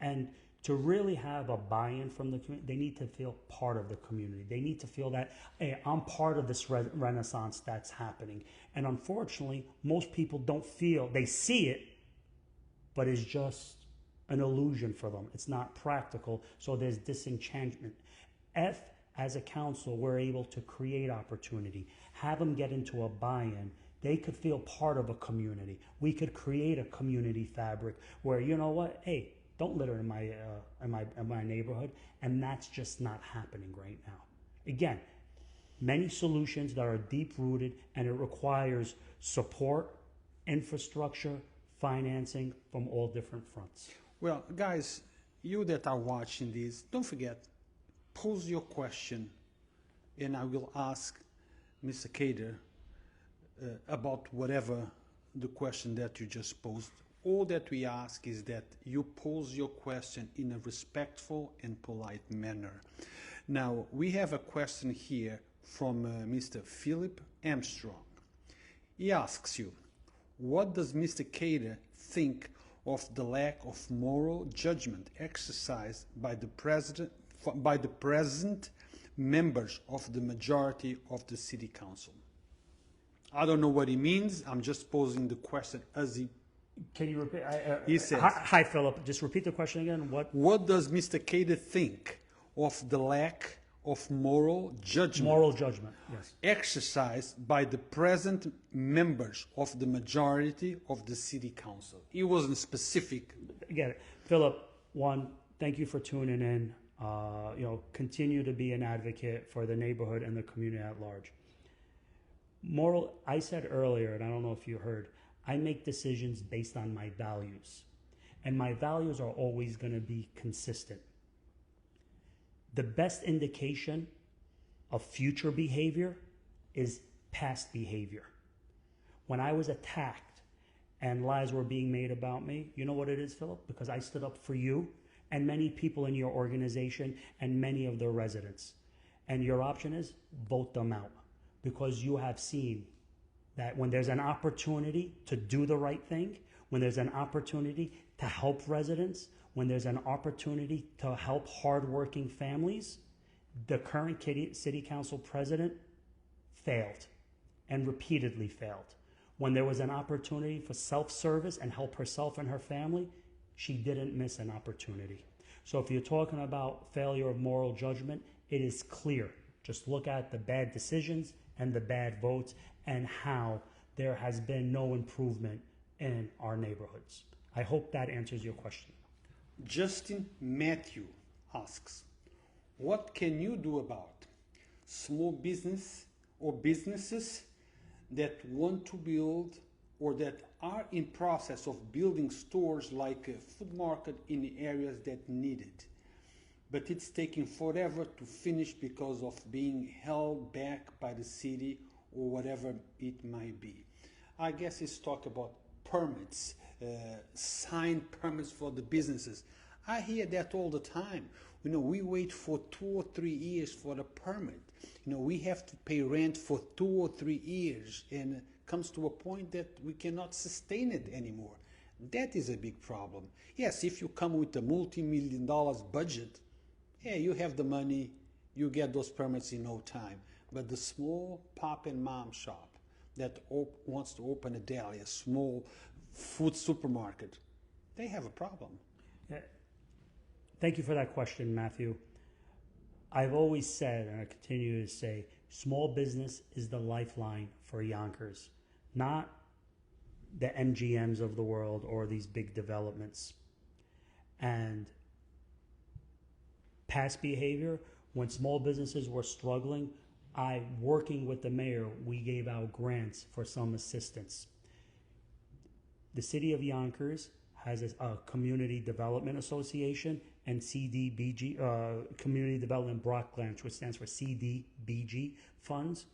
And to really have a buy-in from the community, they need to feel part of the community. They need to feel that, hey, I'm part of this renaissance that's happening. And unfortunately, most people don't feel, they see it, but it's just an illusion for them. It's not practical, so there's disenchantment. As a council, we're able to create opportunity, have them get into a buy-in. They could feel part of a community. We could create a community fabric where, hey, don't litter in my neighborhood, and that's just not happening right now. Again, many solutions that are deep-rooted, and it requires support, infrastructure, financing from all different fronts. Well, guys, you that are watching this, don't forget, pose your question, and I will ask Mr. Khader about whatever the question that you just posed. All that we ask is that you pose your question in a respectful and polite manner. Now, we have a question here from Mr. Philip Armstrong. He asks you, what does Mr. Khader think of the lack of moral judgment exercised by the present members of the majority of the city council? I don't know what he means. I'm just posing the question as he. Can you repeat? He says, hi, Philip. Just repeat the question again. What does Mr. Khader think of the lack of moral judgment? Moral judgment, yes. Exercised by the present members of the majority of the city council. He wasn't specific. I get it. Philip, one, thank you for tuning in. Continue to be an advocate for the neighborhood and the community at large. I said earlier, and I don't know if you heard, I make decisions based on my values. And my values are always going to be consistent. The best indication of future behavior is past behavior. When I was attacked and lies were being made about me, you know what it is, Philip? Because I stood up for you and many people in your organization and many of the residents. And your option is vote them out, because you have seen that when there's an opportunity to do the right thing, when there's an opportunity to help residents, when there's an opportunity to help hardworking families, the current city council president failed and repeatedly failed. When there was an opportunity for self-service and help herself and her family, she didn't miss an opportunity. So if you're talking about failure of moral judgment, it is clear. Just look at the bad decisions and the bad votes and how there has been no improvement in our neighborhoods. I hope that answers your question. Justin Matthew asks, what can you do about small business or businesses that want to build or that are in process of building stores like a food market in areas that need it, but it's taking forever to finish because of being held back by the city or whatever it might be? I guess it's talk about permits, signed permits for the businesses. I hear that all the time. We wait for 2 or 3 years for a permit. We have to pay rent for 2 or 3 years, and it comes to a point that we cannot sustain it anymore. That is a big problem. Yes, if you come with a multi-million-dollar budget, yeah, you have the money, you get those permits in no time. But the small pop and mom shop that wants to open a deli, a small food supermarket, they have a problem. Thank you for that question, Matthew. I've always said, and I continue to say, small business is the lifeline for Yonkers, not the MGMs of the world or these big developments. And past behavior, when small businesses were struggling, working with the mayor, we gave out grants for some assistance. The city of Yonkers has a community development association and CDBG, Community Development Block Grants, which stands for CDBG funds.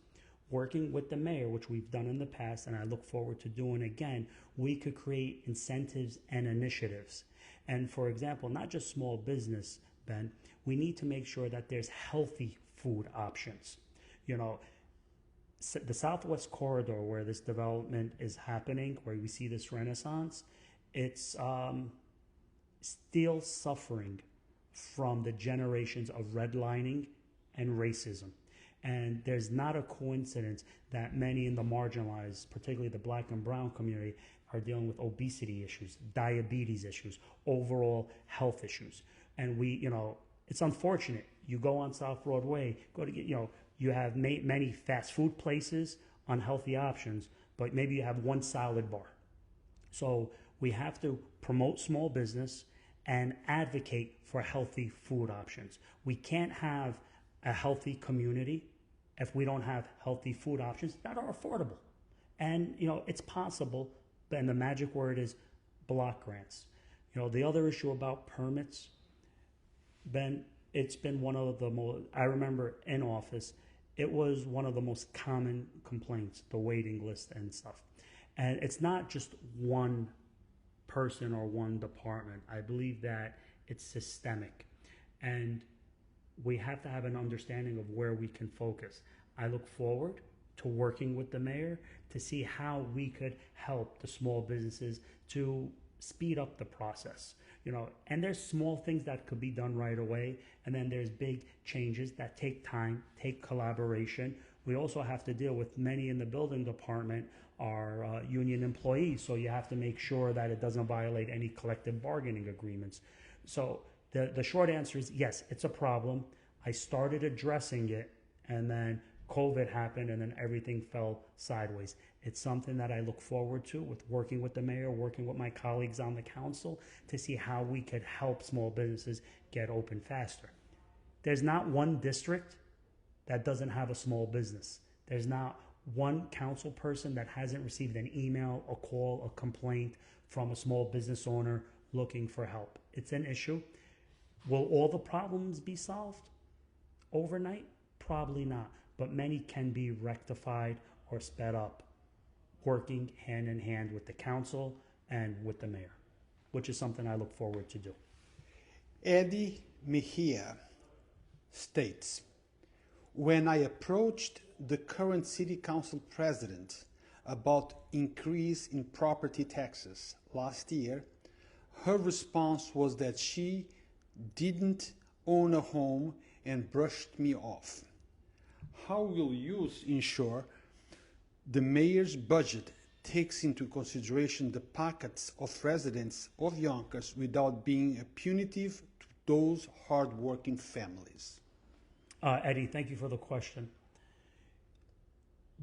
Working with the mayor, which we've done in the past, and I look forward to doing again, we could create incentives and initiatives. And for example, not just small business, Ben, we need to make sure that there's healthy food options. The Southwest Corridor, where this development is happening, where we see this renaissance, it's still suffering from the generations of redlining and racism. And there's not a coincidence that many in the marginalized, particularly the black and brown community, are dealing with obesity issues, diabetes issues, overall health issues. And it's unfortunate. You go on South Broadway, you have many fast food places, unhealthy options, but maybe you have one salad bar. So we have to promote small business and advocate for healthy food options. We can't have a healthy community if we don't have healthy food options that are affordable. And, it's possible, and the magic word is block grants. The other issue about permits, Ben, it's been one of the most, I remember in office, it was one of the most common complaints, the waiting list and stuff. And it's not just one person or one department. I believe that it's systemic. And we have to have an understanding of where we can focus. I look forward to working with the mayor to see how we could help the small businesses to speed up the process. And there's small things that could be done right away, and then there's big changes that take time, take collaboration. We also have to deal with many in the building department are union employees, so you have to make sure that it doesn't violate any collective bargaining agreements. So the short answer is yes, it's a problem. I started addressing it, and then COVID happened, and then everything fell sideways. It's something that I look forward to with working with the mayor, working with my colleagues on the council to see how we could help small businesses get open faster. There's not one district that doesn't have a small business. There's not one council person that hasn't received an email, a call, a complaint from a small business owner looking for help. It's an issue. Will all the problems be solved overnight? Probably not, but many can be rectified or sped up, working hand in hand with the council and with the mayor, which is something I look forward to do. Eddie Mejia states, when I approached the current city council president about increase in property taxes last year, her response was that she didn't own a home and brushed me off. How will you ensure the mayor's budget takes into consideration the pockets of residents of Yonkers without being punitive to those hard-working families? Eddie, thank you for the question.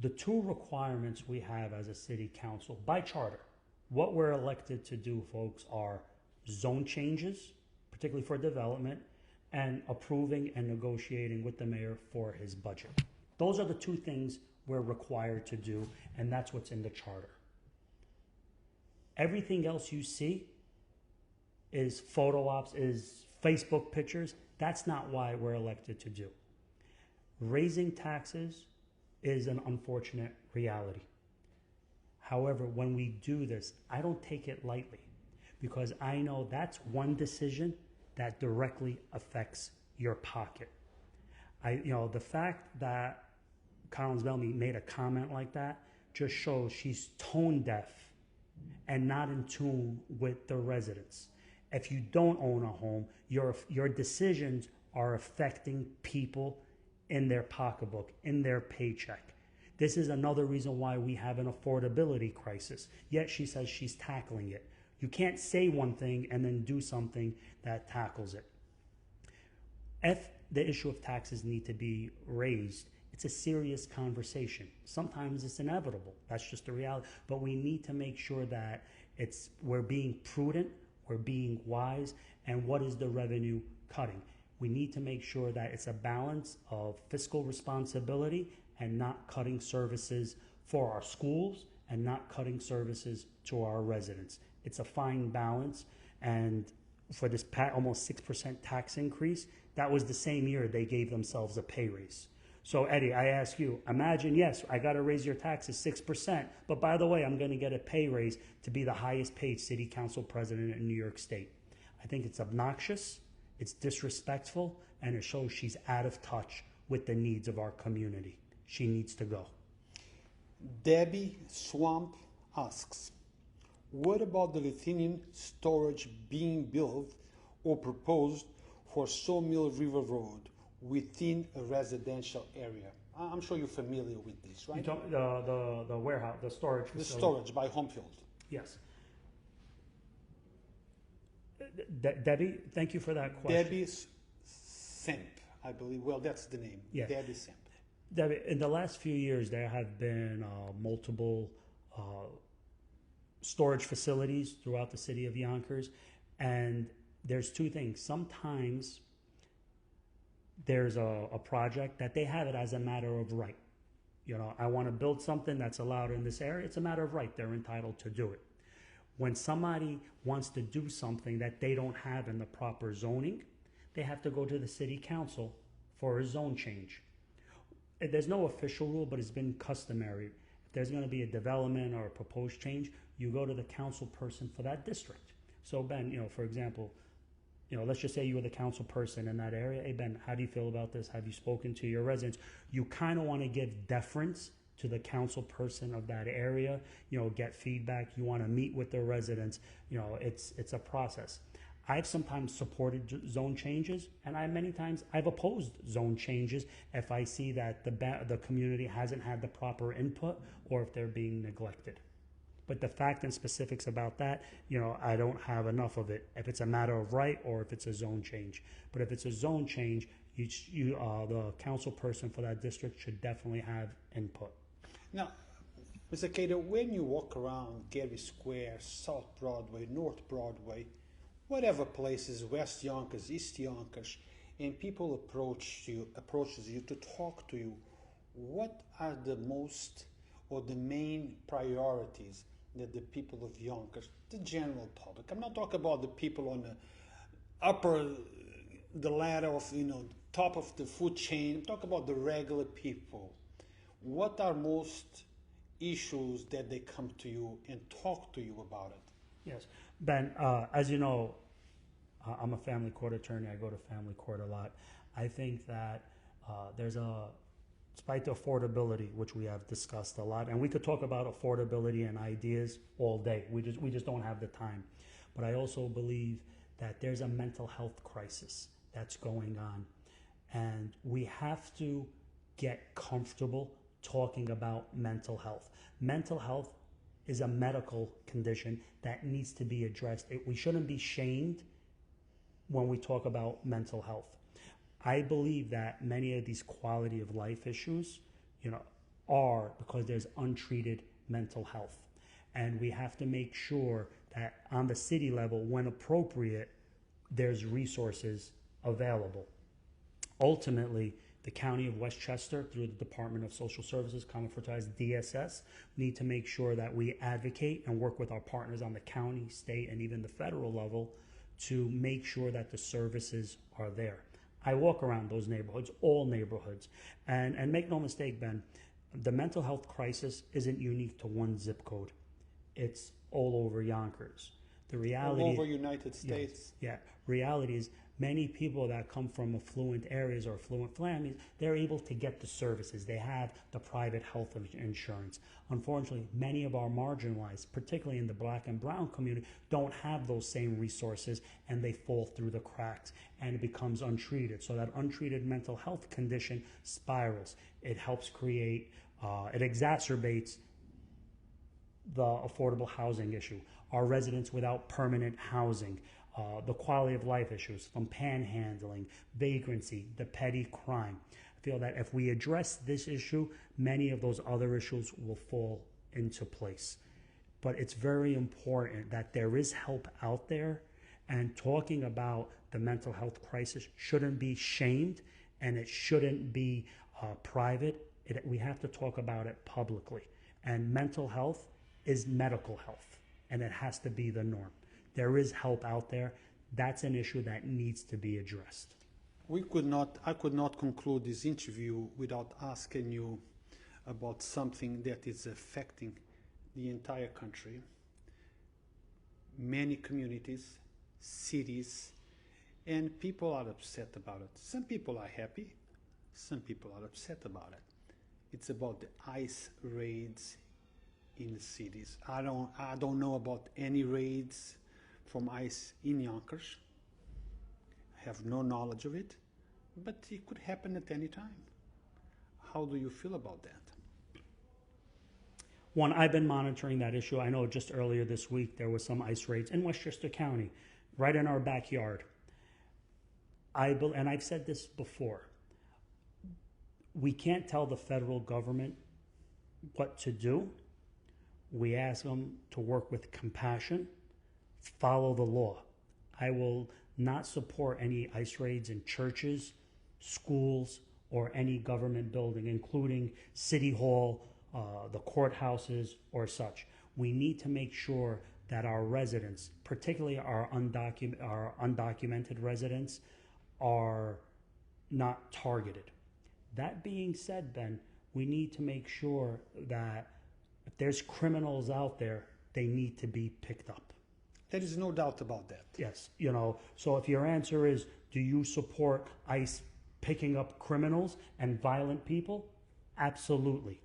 The two requirements we have as a city council by charter, what we're elected to do, folks, are zone changes, particularly for development, and approving and negotiating with the mayor for his budget. Those are the two things we're required to do, and that's what's in the charter. Everything else you see is photo ops, is Facebook pictures. That's not why we're elected to do. Raising taxes is an unfortunate reality. However, when we do this, I don't take it lightly because I know that's one decision that directly affects your pocket. The fact that Collins-Bellamy made a comment like that just shows she's tone deaf and not in tune with the residents. If you don't own a home, your decisions are affecting people in their pocketbook, in their paycheck. This is another reason why we have an affordability crisis. Yet she says she's tackling it. You can't say one thing and then do something that tackles it. If the issue of taxes need to be raised, it's a serious conversation. Sometimes it's inevitable. That's just the reality. But we need to make sure that we're being prudent, we're being wise, and what is the revenue cutting? We need to make sure that it's a balance of fiscal responsibility and not cutting services for our schools and not cutting services to our residents. It's a fine balance, and for this almost 6% tax increase, that was the same year they gave themselves a pay raise. So Eddie, I ask you, imagine, yes, I got to raise your taxes 6%, but by the way, I'm going to get a pay raise to be the highest paid city council president in New York State. I think it's obnoxious, it's disrespectful, and it shows she's out of touch with the needs of our community. She needs to go. Debbie Swamp asks, what about the Lithuanian storage being built or proposed for Sawmill River Road within a residential area? I'm sure you're familiar with this, right? You talk, the warehouse, the storage facility. The storage by Homefield. Yes. Debbie, thank you for that question. Debbie Semp, I believe. Well, that's the name. Yeah. Debbie Semp. Debbie, in the last few years, there have been multiple storage facilities throughout the city of Yonkers, and there's two things. Sometimes there's a project that they have it as a matter of right. I want to build something that's allowed in this area. It's a matter of right. They're entitled to do it. When somebody wants to do something that they don't have in the proper zoning, they have to go to the city council for a zone change. There's no official rule, but it's been customary. If there's going to be a development or a proposed change, you go to the council person for that district. So Ben, for example, let's just say you were the council person in that area. Hey Ben, how do you feel about this? Have you spoken to your residents? You kind of want to give deference to the council person of that area, get feedback. You want to meet with the residents. It's a process. I've sometimes supported zone changes, and many times I've opposed zone changes if I see that the community hasn't had the proper input or if they're being neglected. But the fact and specifics about that, I don't have enough of it. If it's a matter of right or if it's a zone change. But if it's a zone change, the council person for that district should definitely have input. Now, Mr. Khader, when you walk around Gary Square, South Broadway, North Broadway, whatever places, West Yonkers, East Yonkers, and people approaches you to talk to you, what are the most or the main priorities that the people of Yonkers, the general public, I'm not talking about the people on the ladder of, top of the food chain, I'm talking about the regular people. What are most issues that they come to you and talk to you about it? Yes. Ben, as you know, I'm a family court attorney. I go to family court a lot. I think that there's a despite the affordability, which we have discussed a lot, and we could talk about affordability and ideas all day. We just don't have the time. But I also believe that there's a mental health crisis that's going on, and we have to get comfortable talking about mental health. Mental health is a medical condition that needs to be addressed. We shouldn't be shamed when we talk about mental health. I believe that many of these quality of life issues, are because there's untreated mental health. And we have to make sure that on the city level, when appropriate, there's resources available. Ultimately, the County of Westchester, through the Department of Social Services, Common for Ties, DSS, need to make sure that we advocate and work with our partners on the county, state, and even the federal level to make sure that the services are there. I walk around those neighborhoods, all neighborhoods, and make no mistake, Ben, the mental health crisis isn't unique to one zip code. It's all over Yonkers. The reality, all over United States. Yes, reality is many people that come from affluent areas or affluent families, they're able to get the services. They have the private health insurance. Unfortunately, many of our marginalized, particularly in the Black and brown community, don't have those same resources, and they fall through the cracks, and it becomes untreated. So that untreated mental health condition spirals. It helps create, it exacerbates the affordable housing issue. Our residents without permanent housing, the quality of life issues from panhandling, vagrancy, the petty crime. I feel that if we address this issue, many of those other issues will fall into place. But it's very important that there is help out there, and talking about the mental health crisis shouldn't be shamed, and it shouldn't be private. We have to talk about it publicly. And mental health is medical health, and it has to be the norm. There is help out there. That's an issue that needs to be addressed. I could not conclude this interview without asking you about something that is affecting the entire country. Many communities, cities, and people are upset about it. Some people are happy, some people are upset about it. It's about the ICE raids in the cities. I don't know about any raids from ICE in Yonkers. I have no knowledge of it, but it could happen at any time. How do you feel about that? One, I've been monitoring that issue. I know just earlier this week there was some ICE raids in Westchester County, right in our backyard. And I've said this before, we can't tell the federal government what to do. We ask them to work with compassion, follow the law. I will not support any ICE raids in churches, schools, or any government building, including City Hall, the courthouses, or such. We need to make sure that our residents, particularly our undocumented residents, are not targeted. That being said, Ben, we need to make sure that if there's criminals out there, they need to be picked up. There is no doubt about that. Yes, so if your answer is, do you support ICE picking up criminals and violent people? Absolutely.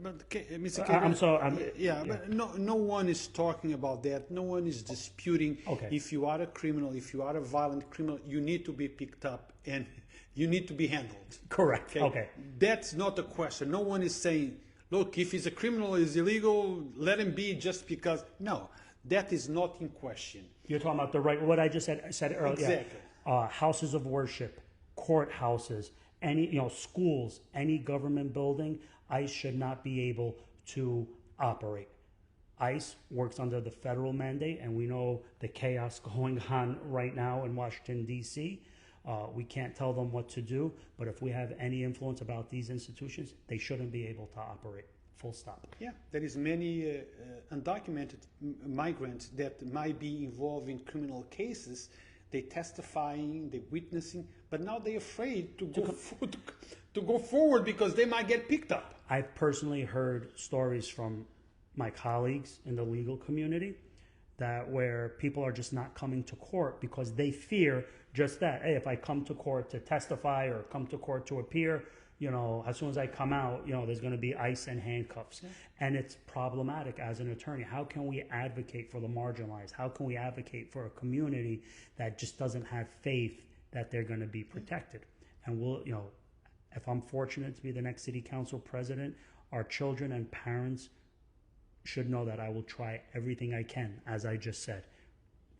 But Mr. Khader, I'm sorry. But no one is talking about that. No one is disputing. Okay. If you are a criminal, if you are a violent criminal, you need to be picked up and you need to be handled. Correct. Okay. That's not a question. No one is saying, look, if he's a criminal, he's illegal, let him be just because. No, that is not in question. You're talking about the right, what I just said earlier. Exactly. Houses of worship, courthouses, any, schools, any government building, ICE should not be able to operate. ICE works under the federal mandate, and we know the chaos going on right now in Washington, D.C. We can't tell them what to do, but if we have any influence about these institutions, they shouldn't be able to operate. Full stop. Yeah, there is many undocumented migrants that might be involved in criminal cases. They testifying, they witnessing, but now they're afraid to go forward because they might get picked up. I've personally heard stories from my colleagues in the legal community that where people are just not coming to court because they fear just that. Hey, if I come to court to testify or come to court to appear, As soon as I come out, there's going to be ice and handcuffs. Yeah. And it's problematic as an attorney. How can we advocate for the marginalized? How can we advocate for a community that just doesn't have faith that they're going to be protected? And if I'm fortunate to be the next city council president, our children and parents should know that I will try everything I can, as I just said.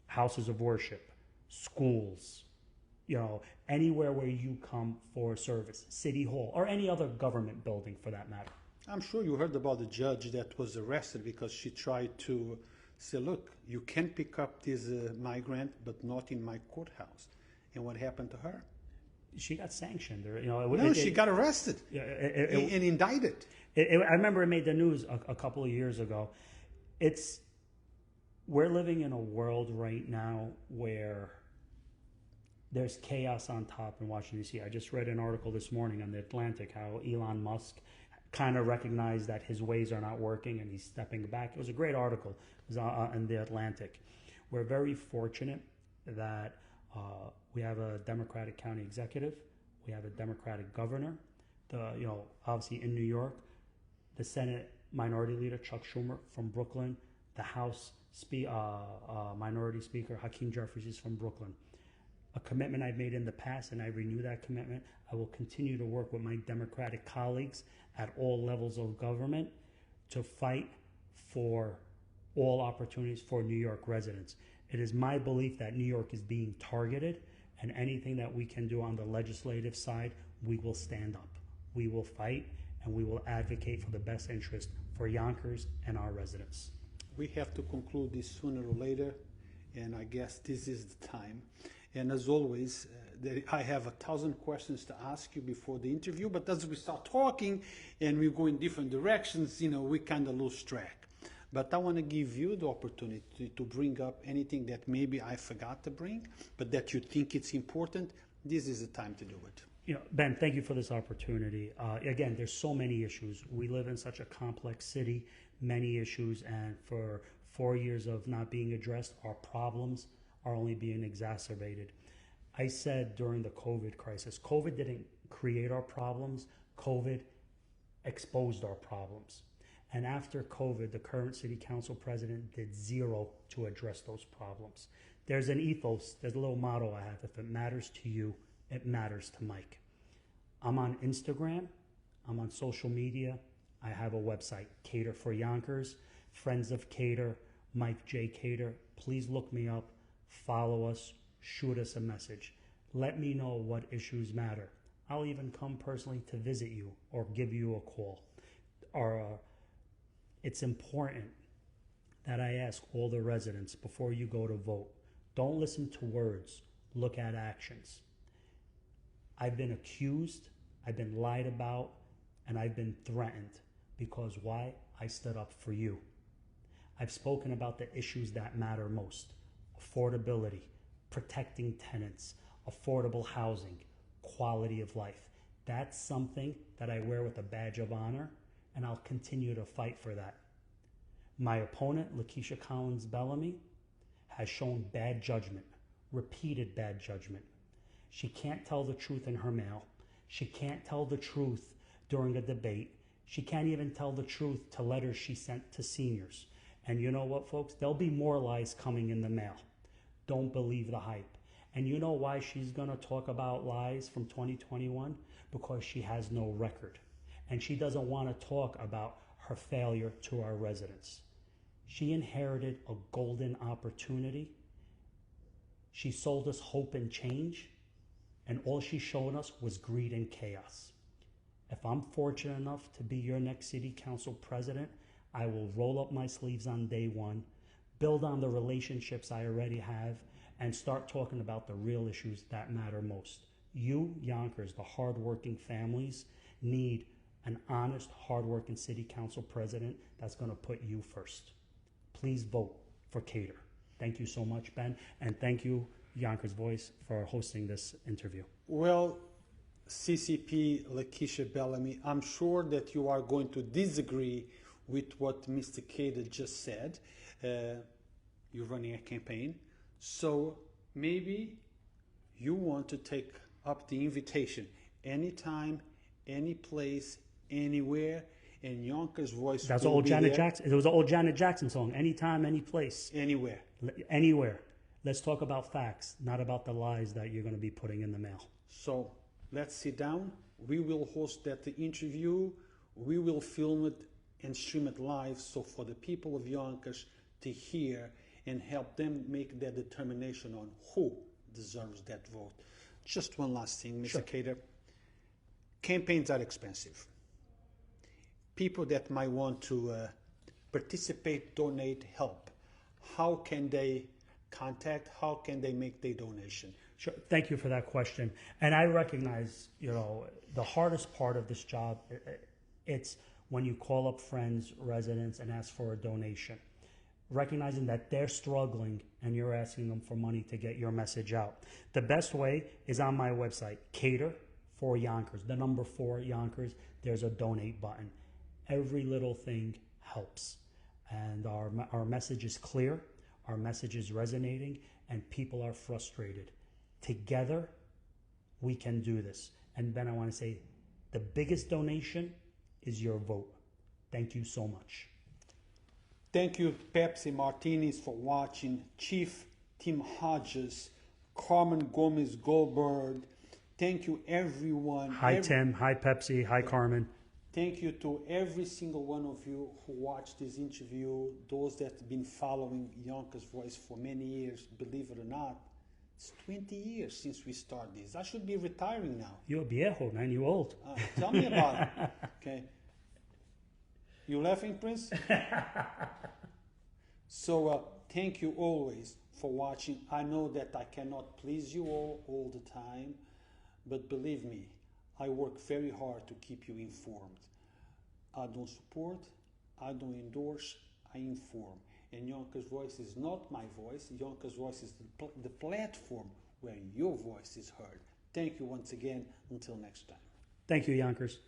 Houses of worship, schools, anywhere where you come for service, City Hall, or any other government building for that matter. I'm sure you heard about the judge that was arrested because she tried to say, look, you can pick up this migrant, but not in my courthouse. And what happened to her? She got sanctioned. She got arrested and indicted. I remember it made the news a couple of years ago. We're living in a world right now where there's chaos on top in Washington, D.C. I just read an article this morning on The Atlantic how Elon Musk kind of recognized that his ways are not working and he's stepping back. It was a great article. It was in The Atlantic. We're very fortunate that we have a Democratic county executive. We have a Democratic governor. Obviously in New York, the Senate Minority Leader Chuck Schumer from Brooklyn, the House Minority Speaker Hakeem Jeffries is from Brooklyn. A commitment I've made in the past, and I renew that commitment. I will continue to work with my Democratic colleagues at all levels of government to fight for all opportunities for New York residents. It is my belief that New York is being targeted, and anything that we can do on the legislative side, we will stand up. We will fight, and we will advocate for the best interest for Yonkers and our residents. We have to conclude this sooner or later, and I guess this is the time. And as always, I have 1,000 questions to ask you before the interview, but as we start talking and we go in different directions, we kind of lose track. But I want to give you the opportunity to bring up anything that maybe I forgot to bring, but that you think it's important. This is the time to do it. Ben, thank you for this opportunity. Again, there's so many issues. We live in such a complex city, many issues, and for 4 years of not being addressed, our problems are only being exacerbated. I said during the COVID crisis, COVID didn't create our problems, COVID exposed our problems. And after COVID, the current city council president did zero to address those problems. There's an ethos, there's a little motto I have: if it matters to you, it matters to Mike. I'm on Instagram, I'm on social media, I have a website, Khader for Yonkers, Friends of Khader, Mike J. Khader. Please look me up, follow us, shoot us a message. Let me know what issues matter. I'll even come personally to visit you or give you a call. It's important that I ask all the residents before you go to vote, don't listen to words, look at actions. I've been accused, I've been lied about, and I've been threatened because why? I stood up for you. I've spoken about the issues that matter most: affordability, protecting tenants, affordable housing, quality of life. That's something that I wear with a badge of honor, and I'll continue to fight for that. My opponent, Lakisha Collins-Bellamy, has shown bad judgment, repeated bad judgment. She can't tell the truth in her mail. She can't tell the truth during a debate. She can't even tell the truth to letters she sent to seniors. And you know what, folks? There'll be more lies coming in the mail. Don't believe the hype. And you know why she's going to talk about lies from 2021? Because she has no record. And she doesn't want to talk about her failure to our residents. She inherited a golden opportunity. She sold us hope and change. And all she showed us was greed and chaos. If I'm fortunate enough to be your next city council president, I will roll up my sleeves on day one, build on the relationships I already have, and start talking about the real issues that matter most. You, Yonkers, the hardworking families, need an honest, hardworking city council president that's going to put you first. Please vote for Khader. Thank you so much, Ben, and thank you, Yonkers Voice, for hosting this interview. Well, CCP Lakisha Bellamy, I'm sure that you are going to disagree with what Mr. Khader just said. You're running a campaign, so maybe you want to take up the invitation anytime, any place, anywhere, and Yonkers Voice That's will old be Janet there Jackson. It was an old Janet Jackson song. Anytime, any place, anywhere. anywhere. Let's talk about facts, not about the lies that you're going to be putting in the mail. So let's sit down. We will host that interview. We will film it and stream it live. So for the people of Yonkers to hear and help them make their determination on who deserves that vote. Just one last thing, Mr. Sure. Khader. Campaigns are expensive. People that might want to participate, donate, help, how can they contact, how can they make their donation? Sure. Thank you for that question. And I recognize, the hardest part of this job, it's when you call up friends, residents, and ask for a donation. Recognizing that they're struggling and you're asking them for money to get your message out. The best way is on my website, Khader for Yonkers, the number 4 Yonkers. There's a donate button. Every little thing helps. And our message is clear, our message is resonating, and people are frustrated. Together, we can do this. And Ben, I want to say, the biggest donation is your vote. Thank you so much. Thank you, Pepsi Martinez, for watching. Chief Tim Hodges, Carmen Gomez Goldberg. Thank you, everyone. Hi, Tim. Hi, Pepsi. Hi, Carmen. Thank you to every single one of you who watched this interview, those that have been following Yonkers Voice for many years. Believe it or not, it's 20 years since we started this. I should be retiring now. You're viejo, man. You're old. Tell me about it. Okay. You laughing, Prince? So thank you always for watching. I know that I cannot please you all the time, but believe me, I work very hard to keep you informed. I don't support, I don't endorse, I inform. And Yonkers Voice is not my voice. Yonkers Voice is the platform where your voice is heard. Thank you once again. Until next time. Thank you, Yonkers.